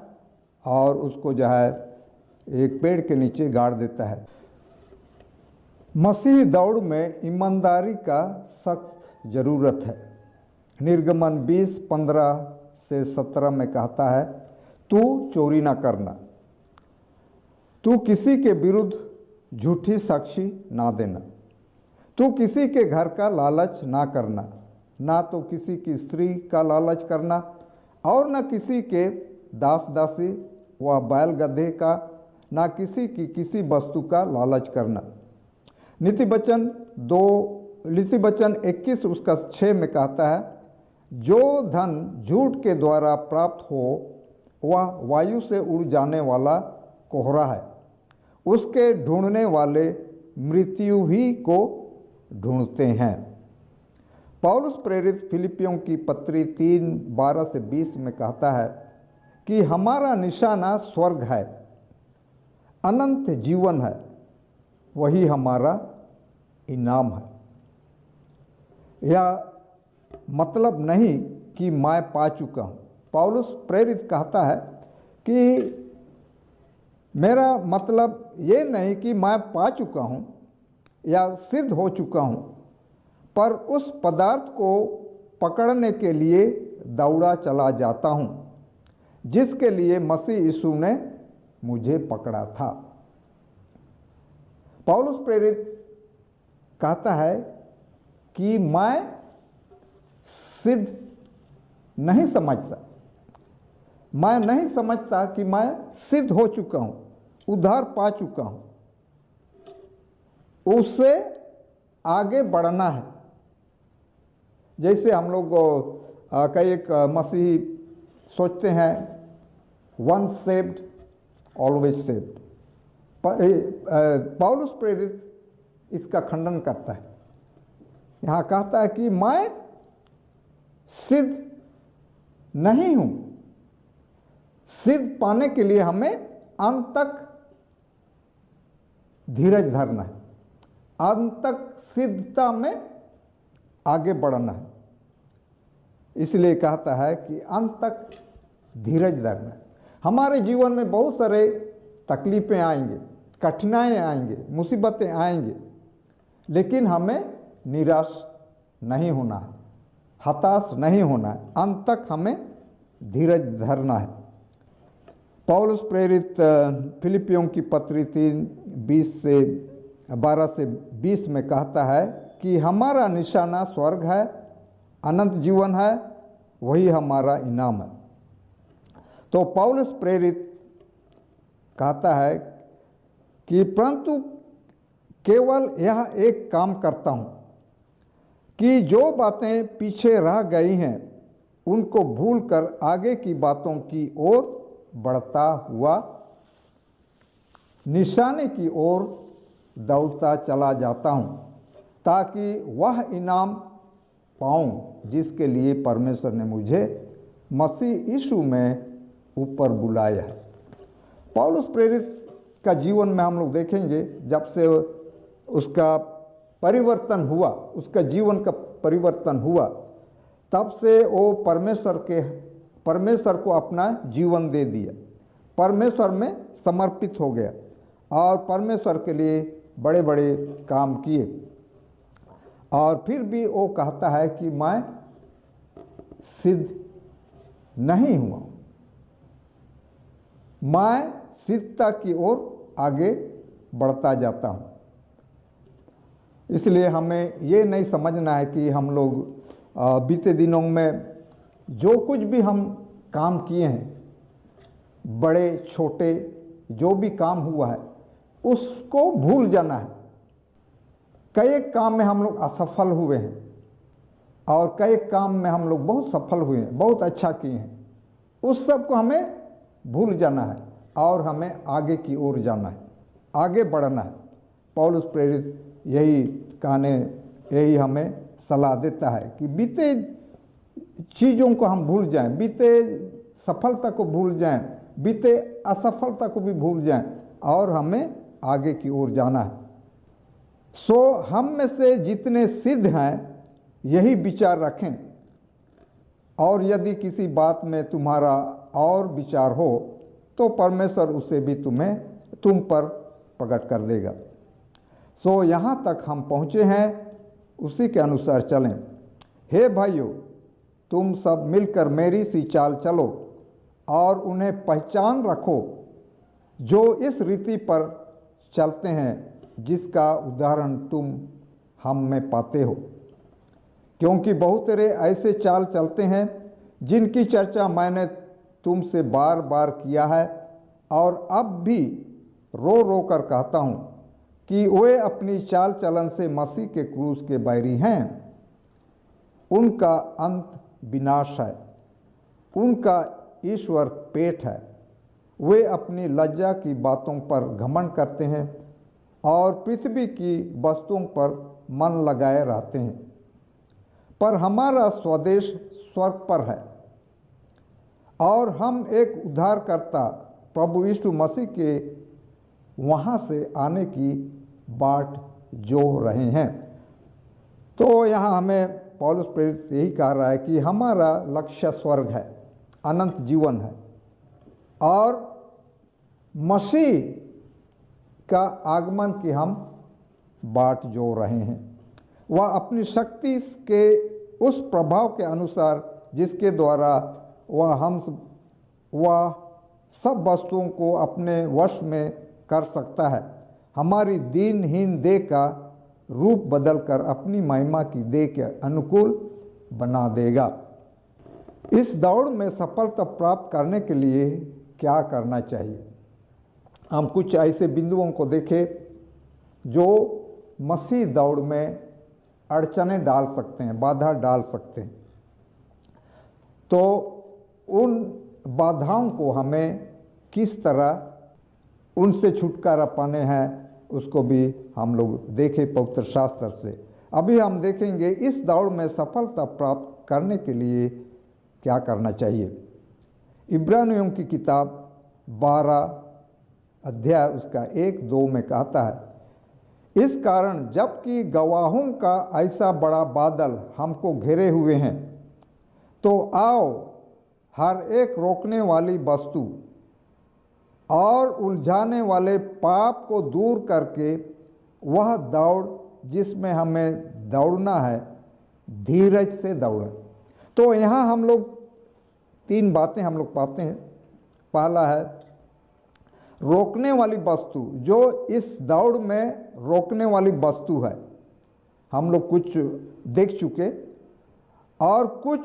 और उसको जो है एक पेड़ के नीचे गाड़ देता है। मसीह दौड़ में ईमानदारी का सख्त ज़रूरत है। निर्गमन 20:15 से 17 में कहता है, तू चोरी ना करना, तू किसी के विरुद्ध झूठी साक्षी ना देना, तू किसी के घर का लालच ना करना, ना तो किसी की स्त्री का लालच करना और न किसी के दास दासी व बैल गधे का, ना किसी की किसी वस्तु का लालच करना। नीति वचन 21 उसका 6 में कहता है, जो धन झूठ के द्वारा प्राप्त हो वह वायु से उड़ जाने वाला कोहरा है, उसके ढूंढने वाले मृत्यु ही को ढूंढते हैं। पौलुस प्रेरित फिलिपियों की पत्री 3:12 से 20 में कहता है कि हमारा निशाना स्वर्ग है, अनंत जीवन है, वही हमारा इनाम है। यह मतलब नहीं कि मैं पा चुका हूँ। पौलुस प्रेरित कहता है कि मेरा मतलब ये नहीं कि मैं पा चुका हूँ या सिद्ध हो चुका हूँ, पर उस पदार्थ को पकड़ने के लिए दौड़ा चला जाता हूँ जिसके लिए मसीह यीशु ने मुझे पकड़ा था। पौलुस प्रेरित कहता है कि मैं सिद्ध नहीं समझता, मैं नहीं समझता कि मैं सिद्ध हो चुका हूँ, उद्धार पा चुका हूँ। उससे आगे बढ़ना है। जैसे हम लोग कई एक मसीही सोचते हैं, वंस सेव्ड ऑलवेज सेव्ड। पौलुस प्रेरित इसका खंडन करता है। यहाँ कहता है कि मैं सिद्ध नहीं हूँ। सिद्ध पाने के लिए हमें अंत तक धीरज धरना है, अंत तक सिद्धता में आगे बढ़ना है। इसलिए कहता है कि अंत तक धीरज धरना है। हमारे जीवन में बहुत सारे तकलीफ़ें आएंगे, कठिनाइयाँ आएंगे, मुसीबतें आएंगे, लेकिन हमें निराश नहीं होना है, हताश नहीं होना है, अंत तक हमें धीरज धरना है। पौलुस प्रेरित फिलिपियों की पत्री 3:12 से 20 में कहता है कि हमारा निशाना स्वर्ग है, अनंत जीवन है, वही हमारा इनाम है। तो पौलुस प्रेरित कहता है कि परंतु केवल यह एक काम करता हूँ कि जो बातें पीछे रह गई हैं उनको भूलकर आगे की बातों की ओर बढ़ता हुआ निशाने की ओर दौड़ता चला जाता हूँ, ताकि वह इनाम पाऊँ जिसके लिए परमेश्वर ने मुझे मसीह यीशु में ऊपर बुलाया है। पौलुस प्रेरित का जीवन में हम लोग देखेंगे, जब से उसका परिवर्तन हुआ, उसका जीवन का परिवर्तन हुआ, तब से वो परमेश्वर को अपना जीवन दे दिया, परमेश्वर में समर्पित हो गया और परमेश्वर के लिए बड़े बड़े काम किए। और फिर भी वो कहता है कि मैं सिद्ध नहीं हुआ, मैं सिद्धता की ओर आगे बढ़ता जाता हूँ। इसलिए हमें ये नहीं समझना है कि हम लोग बीते दिनों में जो कुछ भी हम काम किए हैं, बड़े छोटे जो भी काम हुआ है, उसको भूल जाना है। कई काम में हम लोग असफल हुए हैं और कई काम में हम लोग बहुत सफल हुए हैं, बहुत अच्छा किए हैं। उस सब को हमें भूल जाना है और हमें आगे की ओर जाना है, आगे बढ़ना है। पौलुस प्रेरित यही हमें सलाह देता है कि बीते चीज़ों को हम भूल जाएं, बीते सफलता को भूल जाएं, बीते असफलता को भी भूल जाएं और हमें आगे की ओर जाना है। सो हम में से जितने सिद्ध हैं यही विचार रखें, और यदि किसी बात में तुम्हारा और विचार हो तो परमेश्वर उसे भी तुम पर प्रकट कर देगा। सो यहाँ तक हम पहुँचे हैं, उसी के अनुसार चलें। हे भाइयों, तुम सब मिलकर मेरी सी चाल चलो और उन्हें पहचान रखो जो इस रीति पर चलते हैं जिसका उदाहरण तुम हम में पाते हो। क्योंकि बहुत तेरे ऐसे चाल चलते हैं जिनकी चर्चा मैंने तुमसे बार बार किया है और अब भी रो रो कर कहता हूँ कि वे अपनी चाल चलन से मसीह के क्रूस के बैरी हैं। उनका अंत विनाश है, उनका ईश्वर पेट है। वे अपनी लज्जा की बातों पर घमंड करते हैं और पृथ्वी की वस्तुओं पर मन लगाए रहते हैं। पर हमारा स्वदेश स्वर्ग पर है और हम एक उद्धारकर्ता प्रभु यीशु मसीह के वहाँ से आने की बाट जोह रहे हैं। तो यहाँ हमें पौलुस प्रेरित यही कह रहा है कि हमारा लक्ष्य स्वर्ग है, अनंत जीवन है और मसीह का आगमन की हम बाट जो रहे हैं। वह अपनी शक्ति के उस प्रभाव के अनुसार जिसके द्वारा वह सब वस्तुओं को अपने वश में कर सकता है, हमारी दीनहीन देह का रूप बदलकर अपनी महिमा की देह के अनुकूल बना देगा। इस दौड़ में सफलता प्राप्त करने के लिए क्या करना चाहिए? हम कुछ ऐसे बिंदुओं को देखें जो मसीह दौड़ में अड़चने डाल सकते हैं, बाधा डाल सकते हैं। तो उन बाधाओं को हमें किस तरह उनसे छुटकारा पाने हैं उसको भी हम लोग देखें पवित्र शास्त्र से। अभी हम देखेंगे इस दौड़ में सफलता प्राप्त करने के लिए क्या करना चाहिए। इब्रानियों की किताब 12 अध्याय उसका 1-2 में कहता है, इस कारण जबकि गवाहों का ऐसा बड़ा बादल हमको घेरे हुए हैं, तो आओ हर एक रोकने वाली वस्तु और उलझाने वाले पाप को दूर करके वह दौड़ जिसमें हमें दौड़ना है धीरज से दौड़ें। तो यहाँ हम लोग 3 बातें हम लोग पाते हैं। पहला है रोकने वाली वस्तु, जो इस दौड़ में रोकने वाली वस्तु है। हम लोग कुछ देख चुके, और कुछ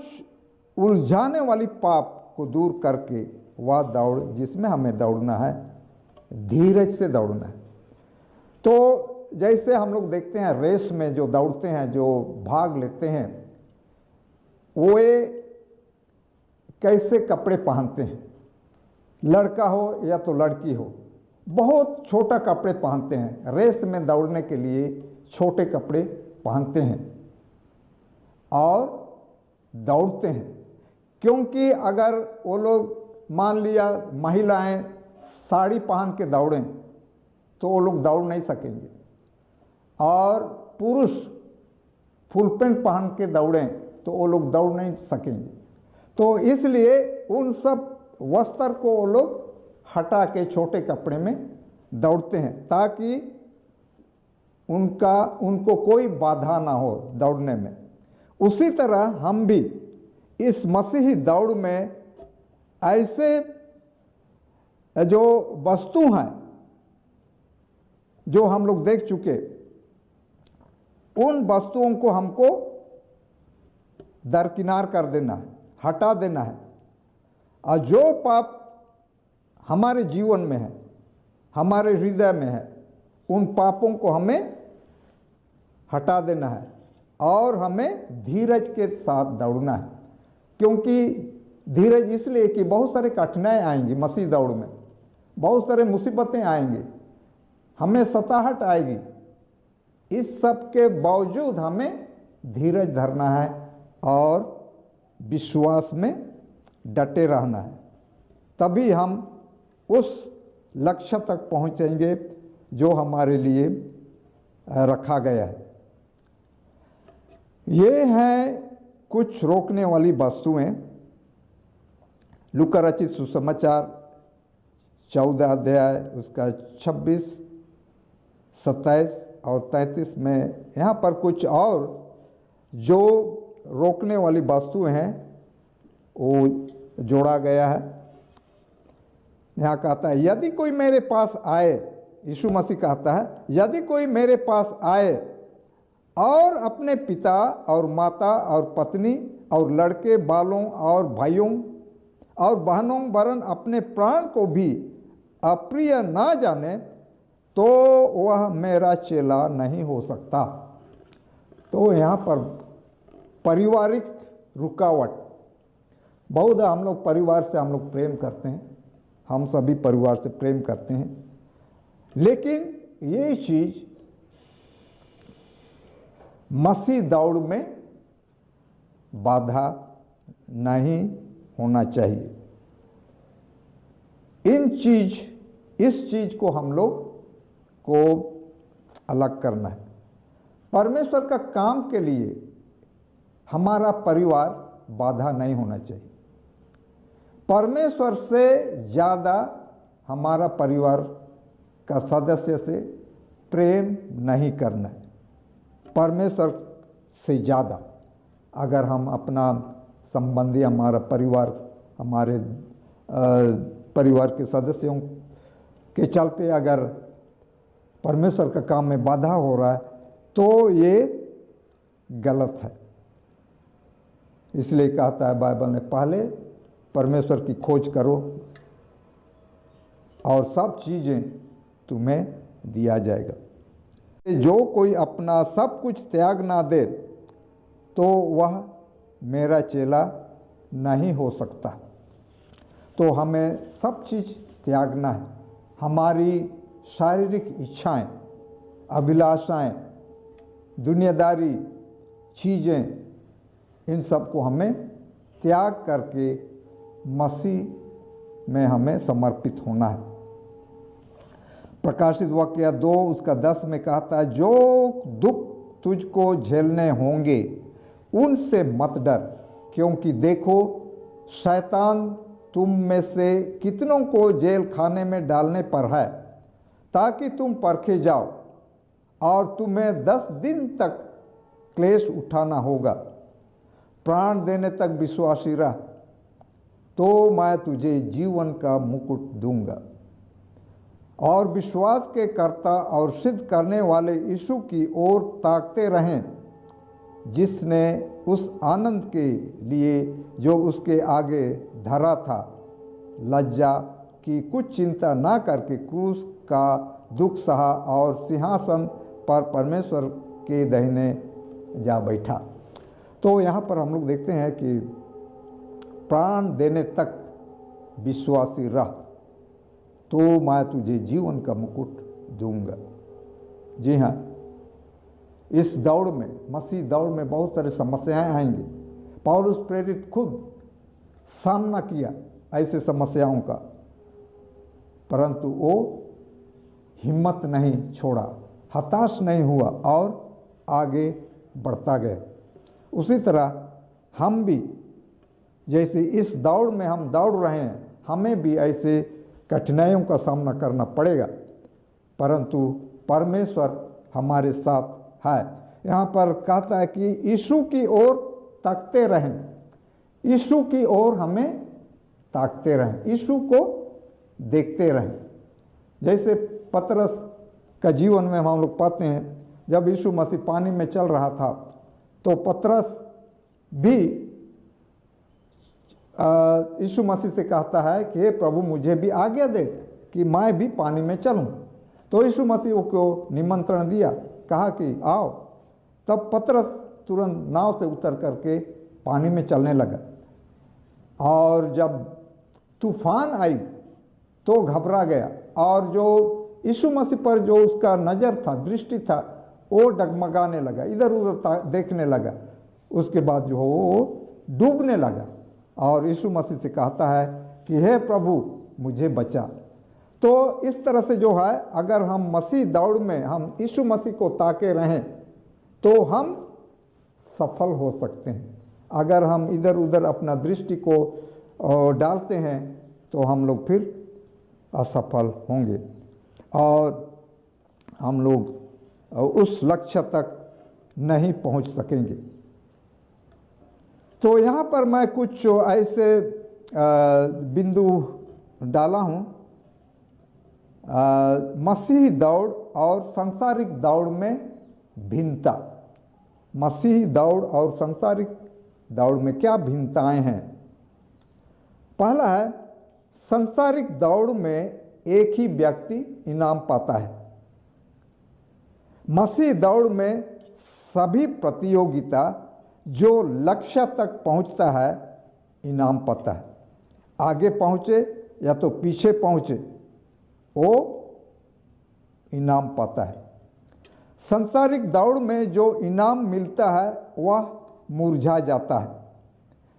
उलझाने वाली पाप को दूर करके वह दौड़ जिसमें हमें दौड़ना है धीरज से दौड़ना है। तो जैसे हम लोग देखते हैं रेस में जो दौड़ते हैं, जो भाग लेते हैं, वे कैसे कपड़े पहनते हैं, लड़का हो या तो लड़की हो, बहुत छोटा कपड़े पहनते हैं। रेस में दौड़ने के लिए छोटे कपड़े पहनते हैं और दौड़ते हैं, क्योंकि अगर वो लोग मान लिया महिलाएं साड़ी पहन के दौड़ें तो वो लोग दौड़ नहीं सकेंगे, और पुरुष फुल पैंट पहन के दौड़ें तो वो लोग दौड़ नहीं सकेंगे। तो इसलिए उन सब वस्त्र को वो लोग हटा के छोटे कपड़े में दौड़ते हैं, ताकि उनको कोई बाधा ना हो दौड़ने में। उसी तरह हम भी इस मसीही दौड़ में ऐसे जो वस्तु हैं जो हम लोग देख चुके, उन वस्तुओं को हमको दरकिनार कर देना है, हटा देना है, और जो पाप हमारे जीवन में है, हमारे हृदय में है, उन पापों को हमें हटा देना है और हमें धीरज के साथ दौड़ना है। क्योंकि धीरज इसलिए कि बहुत सारे कठिनाई आएंगी मसीह दौड़ में, बहुत सारे मुसीबतें आएंगी, हमें सताहट आएगी। इस सब के बावजूद हमें धीरज धरना है और विश्वास में डटे रहना है, तभी हम उस लक्ष्य तक पहुंचेंगे जो हमारे लिए रखा गया है। ये हैं कुछ रोकने वाली वस्तुएं। लूका रचित सुसमाचार 14 अध्याय उसका 26, 27 और 33 में यहाँ पर कुछ और जो रोकने वाली वस्तुएं हैं वो जोड़ा गया है। यहाँ कहता है, यदि कोई मेरे पास आए, यीशु मसीह कहता है, यदि कोई मेरे पास आए और अपने पिता और माता और पत्नी और लड़के बालों और भाइयों और बहनों वरन अपने प्राण को भी अप्रिय ना जाने, तो वह मेरा चेला नहीं हो सकता। तो यहाँ पर पारिवारिक रुकावट, बहुत हम लोग परिवार से हम लोग प्रेम करते हैं, हम सभी परिवार से प्रेम करते हैं, लेकिन ये चीज़ मसीह दौड़ में बाधा नहीं होना चाहिए। इस चीज़ को हम लोग को अलग करना है। परमेश्वर का काम के लिए हमारा परिवार बाधा नहीं होना चाहिए। परमेश्वर से ज़्यादा हमारा परिवार का सदस्य से प्रेम नहीं करना है। परमेश्वर से ज़्यादा अगर हम अपना संबंधी, हमारा परिवार, हमारे परिवार के सदस्यों के चलते अगर परमेश्वर का काम में बाधा हो रहा है तो ये गलत है। इसलिए कहता है बाइबल में, पहले परमेश्वर की खोज करो और सब चीज़ें तुम्हें दिया जाएगा। जो कोई अपना सब कुछ त्याग ना दे तो वह मेरा चेला नहीं हो सकता। तो हमें सब चीज़ त्यागना है। हमारी शारीरिक इच्छाएं, अभिलाषाएं, दुनियादारी चीज़ें, इन सब को हमें त्याग करके मसीह में हमें समर्पित होना है। प्रकाशित वाक्य 2 उसका 10 में कहता है, जो दुख तुझको झेलने होंगे उनसे मत डर, क्योंकि देखो शैतान तुम में से कितनों को जेल खाने में डालने पर है, ताकि तुम परखे जाओ, और तुम्हें 10 दिन तक क्लेश उठाना होगा। प्राण देने तक विश्वासी रह, तो मैं तुझे जीवन का मुकुट दूंगा। और विश्वास के कर्ता और सिद्ध करने वाले यीशु की ओर ताकते रहें, जिसने उस आनंद के लिए जो उसके आगे धरा था लज्जा की कुछ चिंता ना करके क्रूस का दुख सहा और सिंहासन पर परमेश्वर के दाहिने जा बैठा। तो यहाँ पर हम लोग देखते हैं कि प्राण देने तक विश्वासी रह तो मैं तुझे जीवन का मुकुट दूंगा। जी हाँ, इस दौड़ में, मसीह दौड़ में बहुत सारी समस्याएं आएंगी। पौलुस प्रेरित खुद सामना किया ऐसे समस्याओं का, परंतु वो हिम्मत नहीं छोड़ा, हताश नहीं हुआ और आगे बढ़ता गया। उसी तरह हम भी जैसे इस दौड़ में हम दौड़ रहे हैं, हमें भी ऐसे कठिनाइयों का सामना करना पड़ेगा, परंतु परमेश्वर हमारे साथ है। यहाँ पर कहता है कि यीशु की ओर ताकते रहें, यीशु की ओर हमें ताकते रहें, यीशु को देखते रहें। जैसे पतरस का जीवन में हम लोग पाते हैं, जब यीशु मसीह पानी में चल रहा था तो पतरस भी यीशु मसीह से कहता है कि हे प्रभु मुझे भी आज्ञा दे कि मैं भी पानी में चलूं। तो यीशु मसीह को निमंत्रण दिया, कहा कि आओ। तब पतरस तुरंत नाव से उतर करके पानी में चलने लगा, और जब तूफान आई तो घबरा गया, और जो यीशु मसीह पर जो उसका नज़र था, दृष्टि था, वो डगमगाने लगा, इधर उधर देखने लगा। उसके बाद जो वो डूबने लगा और यीशु मसीह से कहता है कि हे प्रभु मुझे बचा। तो इस तरह से जो है, अगर हम मसीह दौड़ में हम यीशु मसीह को ताके रहें तो हम सफल हो सकते हैं। अगर हम इधर उधर अपना दृष्टि को डालते हैं तो हम लोग फिर असफल होंगे और हम लोग उस लक्ष्य तक नहीं पहुंच सकेंगे। तो यहाँ पर मैं कुछ ऐसे बिंदु डाला हूँ। मसीही दौड़ और सांसारिक दौड़ में भिन्नता। मसीही दौड़ और सांसारिक दौड़ में क्या भिन्नताएं हैं? पहला है, सांसारिक दौड़ में एक ही व्यक्ति इनाम पाता है। मसीह दौड़ में सभी प्रतियोगिता जो लक्ष्य तक पहुंचता है इनाम पाता है। आगे पहुंचे या तो पीछे पहुंचे, वो इनाम पाता है। सांसारिक दौड़ में जो इनाम मिलता है वह मुरझा जाता है,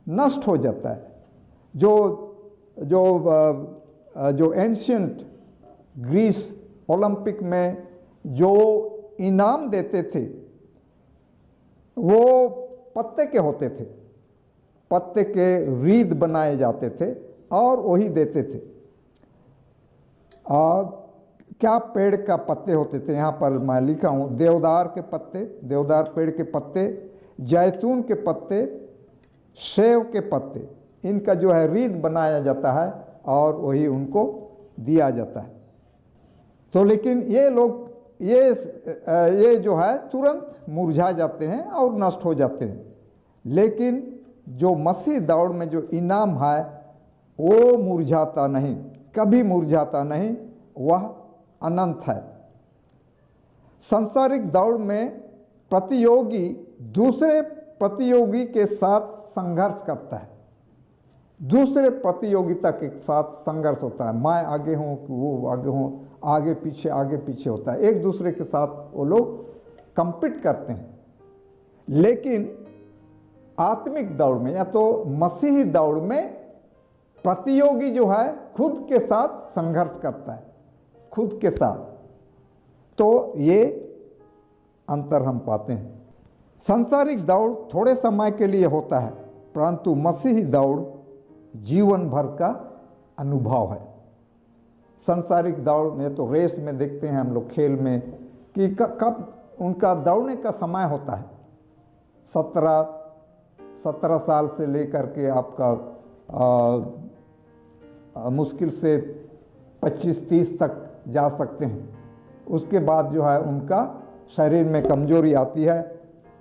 नष्ट हो जाता है। जो एंशियंट ग्रीस ओलंपिक में जो इनाम देते थे वो पत्ते के होते थे, पत्ते के रीद बनाए जाते थे और वही देते थे। और क्या पेड़ का पत्ते होते थे, यहाँ पर मैं लिखा हूँ, देवदार के पत्ते, देवदार पेड़ के पत्ते, जैतून के पत्ते, सेव के पत्ते, इनका जो है रीद बनाया जाता है और वही उनको दिया जाता है। तो लेकिन ये लोग ये जो है तुरंत मुरझा जाते हैं और नष्ट हो जाते हैं। लेकिन जो मसीह दौड़ में जो इनाम है वो मुरझाता नहीं, कभी मुरझाता नहीं, वह अनंत है। सांसारिक दौड़ में प्रतियोगी दूसरे प्रतियोगी के साथ संघर्ष करता है, दूसरे प्रतियोगिता के साथ संघर्ष होता है। मैं आगे हूँ कि वो आगे हूँ, आगे पीछे होता है, एक दूसरे के साथ वो लोग कंपीट करते हैं। लेकिन आत्मिक दौड़ में या तो मसीही दौड़ में प्रतियोगी जो है खुद के साथ संघर्ष करता है, खुद के साथ। तो ये अंतर हम पाते हैं। सांसारिक दौड़ थोड़े समय के लिए होता है, परंतु मसीही दौड़ जीवन भर का अनुभव है। सांसारिक दौड़ में तो रेस में देखते हैं हम लोग, खेल में, कि कब उनका दौड़ने का समय होता है। 17 साल से लेकर के आपका मुश्किल से 25-30 तक जा सकते हैं। उसके बाद जो है उनका शरीर में कमजोरी आती है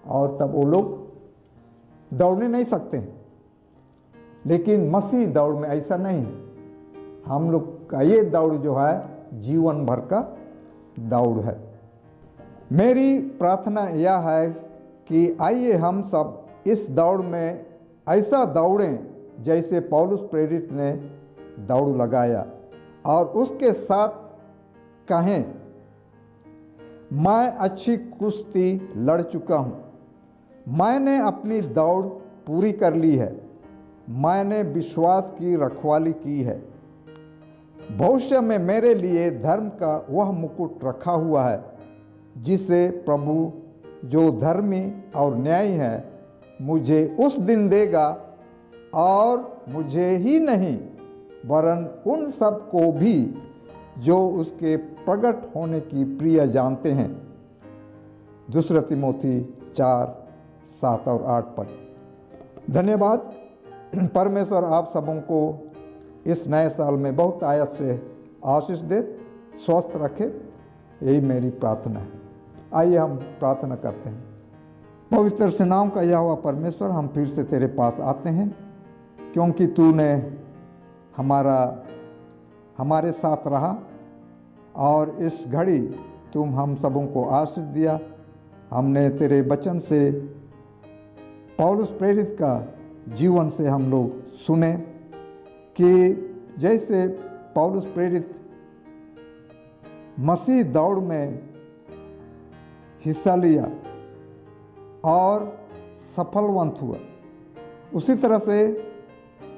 और तब वो लोग दौड़ने नहीं सकते हैं। लेकिन मसीह दौड़ में ऐसा नहीं है। हम लोग का ये दौड़ जो है जीवन भर का दौड़ है। मेरी प्रार्थना यह है कि आइए हम सब इस दौड़ में ऐसा दौड़ें जैसे पौलुस प्रेरित ने दौड़ लगाया और उसके साथ कहें, मैं अच्छी कुश्ती लड़ चुका हूँ, मैंने अपनी दौड़ पूरी कर ली है, मैंने विश्वास की रखवाली की है। भविष्य में मेरे लिए धर्म का वह मुकुट रखा हुआ है जिसे प्रभु जो धर्मी और न्यायी है मुझे उस दिन देगा, और मुझे ही नहीं वरन उन सब को भी जो उसके प्रकट होने की प्रिय जानते हैं। 2 तिमोथी 4:7 और 8 पर। धन्यवाद। परमेश्वर आप सबों को इस नए साल में बहुत आयत से आशीष दे, स्वस्थ रखे, यही मेरी प्रार्थना है। आइए हम प्रार्थना करते हैं। पवित्र से नाम का यहोवा परमेश्वर, हम फिर से तेरे पास आते हैं क्योंकि तूने हमारे साथ रहा और इस घड़ी तुम हम सबों को आशीष दिया। हमने तेरे वचन से पौलुस प्रेरित का जीवन से हम लोग सुने कि जैसे पौलुस प्रेरित मसीह दौड़ में हिस्सा लिया और सफलवंत हुआ, उसी तरह से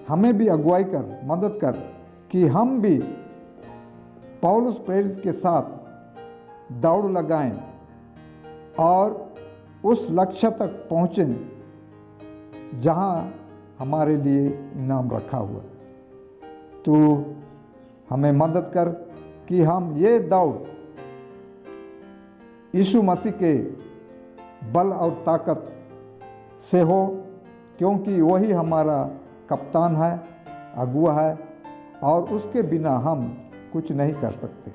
हमें भी अगुवाई कर, मदद कर कि हम भी पौलुस प्रेरित के साथ दौड़ लगाएं और उस लक्ष्य तक पहुँचें जहाँ हमारे लिए इनाम रखा हुआ। तो हमें मदद कर कि हम ये दौड़ यीशु मसीह के बल और ताकत से हो, क्योंकि वही हमारा कप्तान है, अगुआ है, और उसके बिना हम कुछ नहीं कर सकते।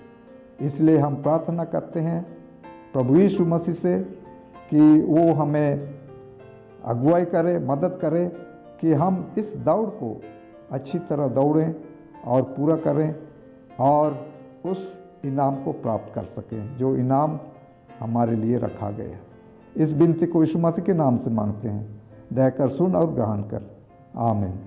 इसलिए हम प्रार्थना करते हैं प्रभु यीशु मसीह से कि वो हमें अगुवाई करे, मदद करे कि हम इस दौड़ को अच्छी तरह दौड़ें और पूरा करें और उस इनाम को प्राप्त कर सकें जो इनाम हमारे लिए रखा गया है। इस विनती को यीशु मसीह के नाम से मांगते हैं, दया कर सुन और ग्रहण कर। आमीन।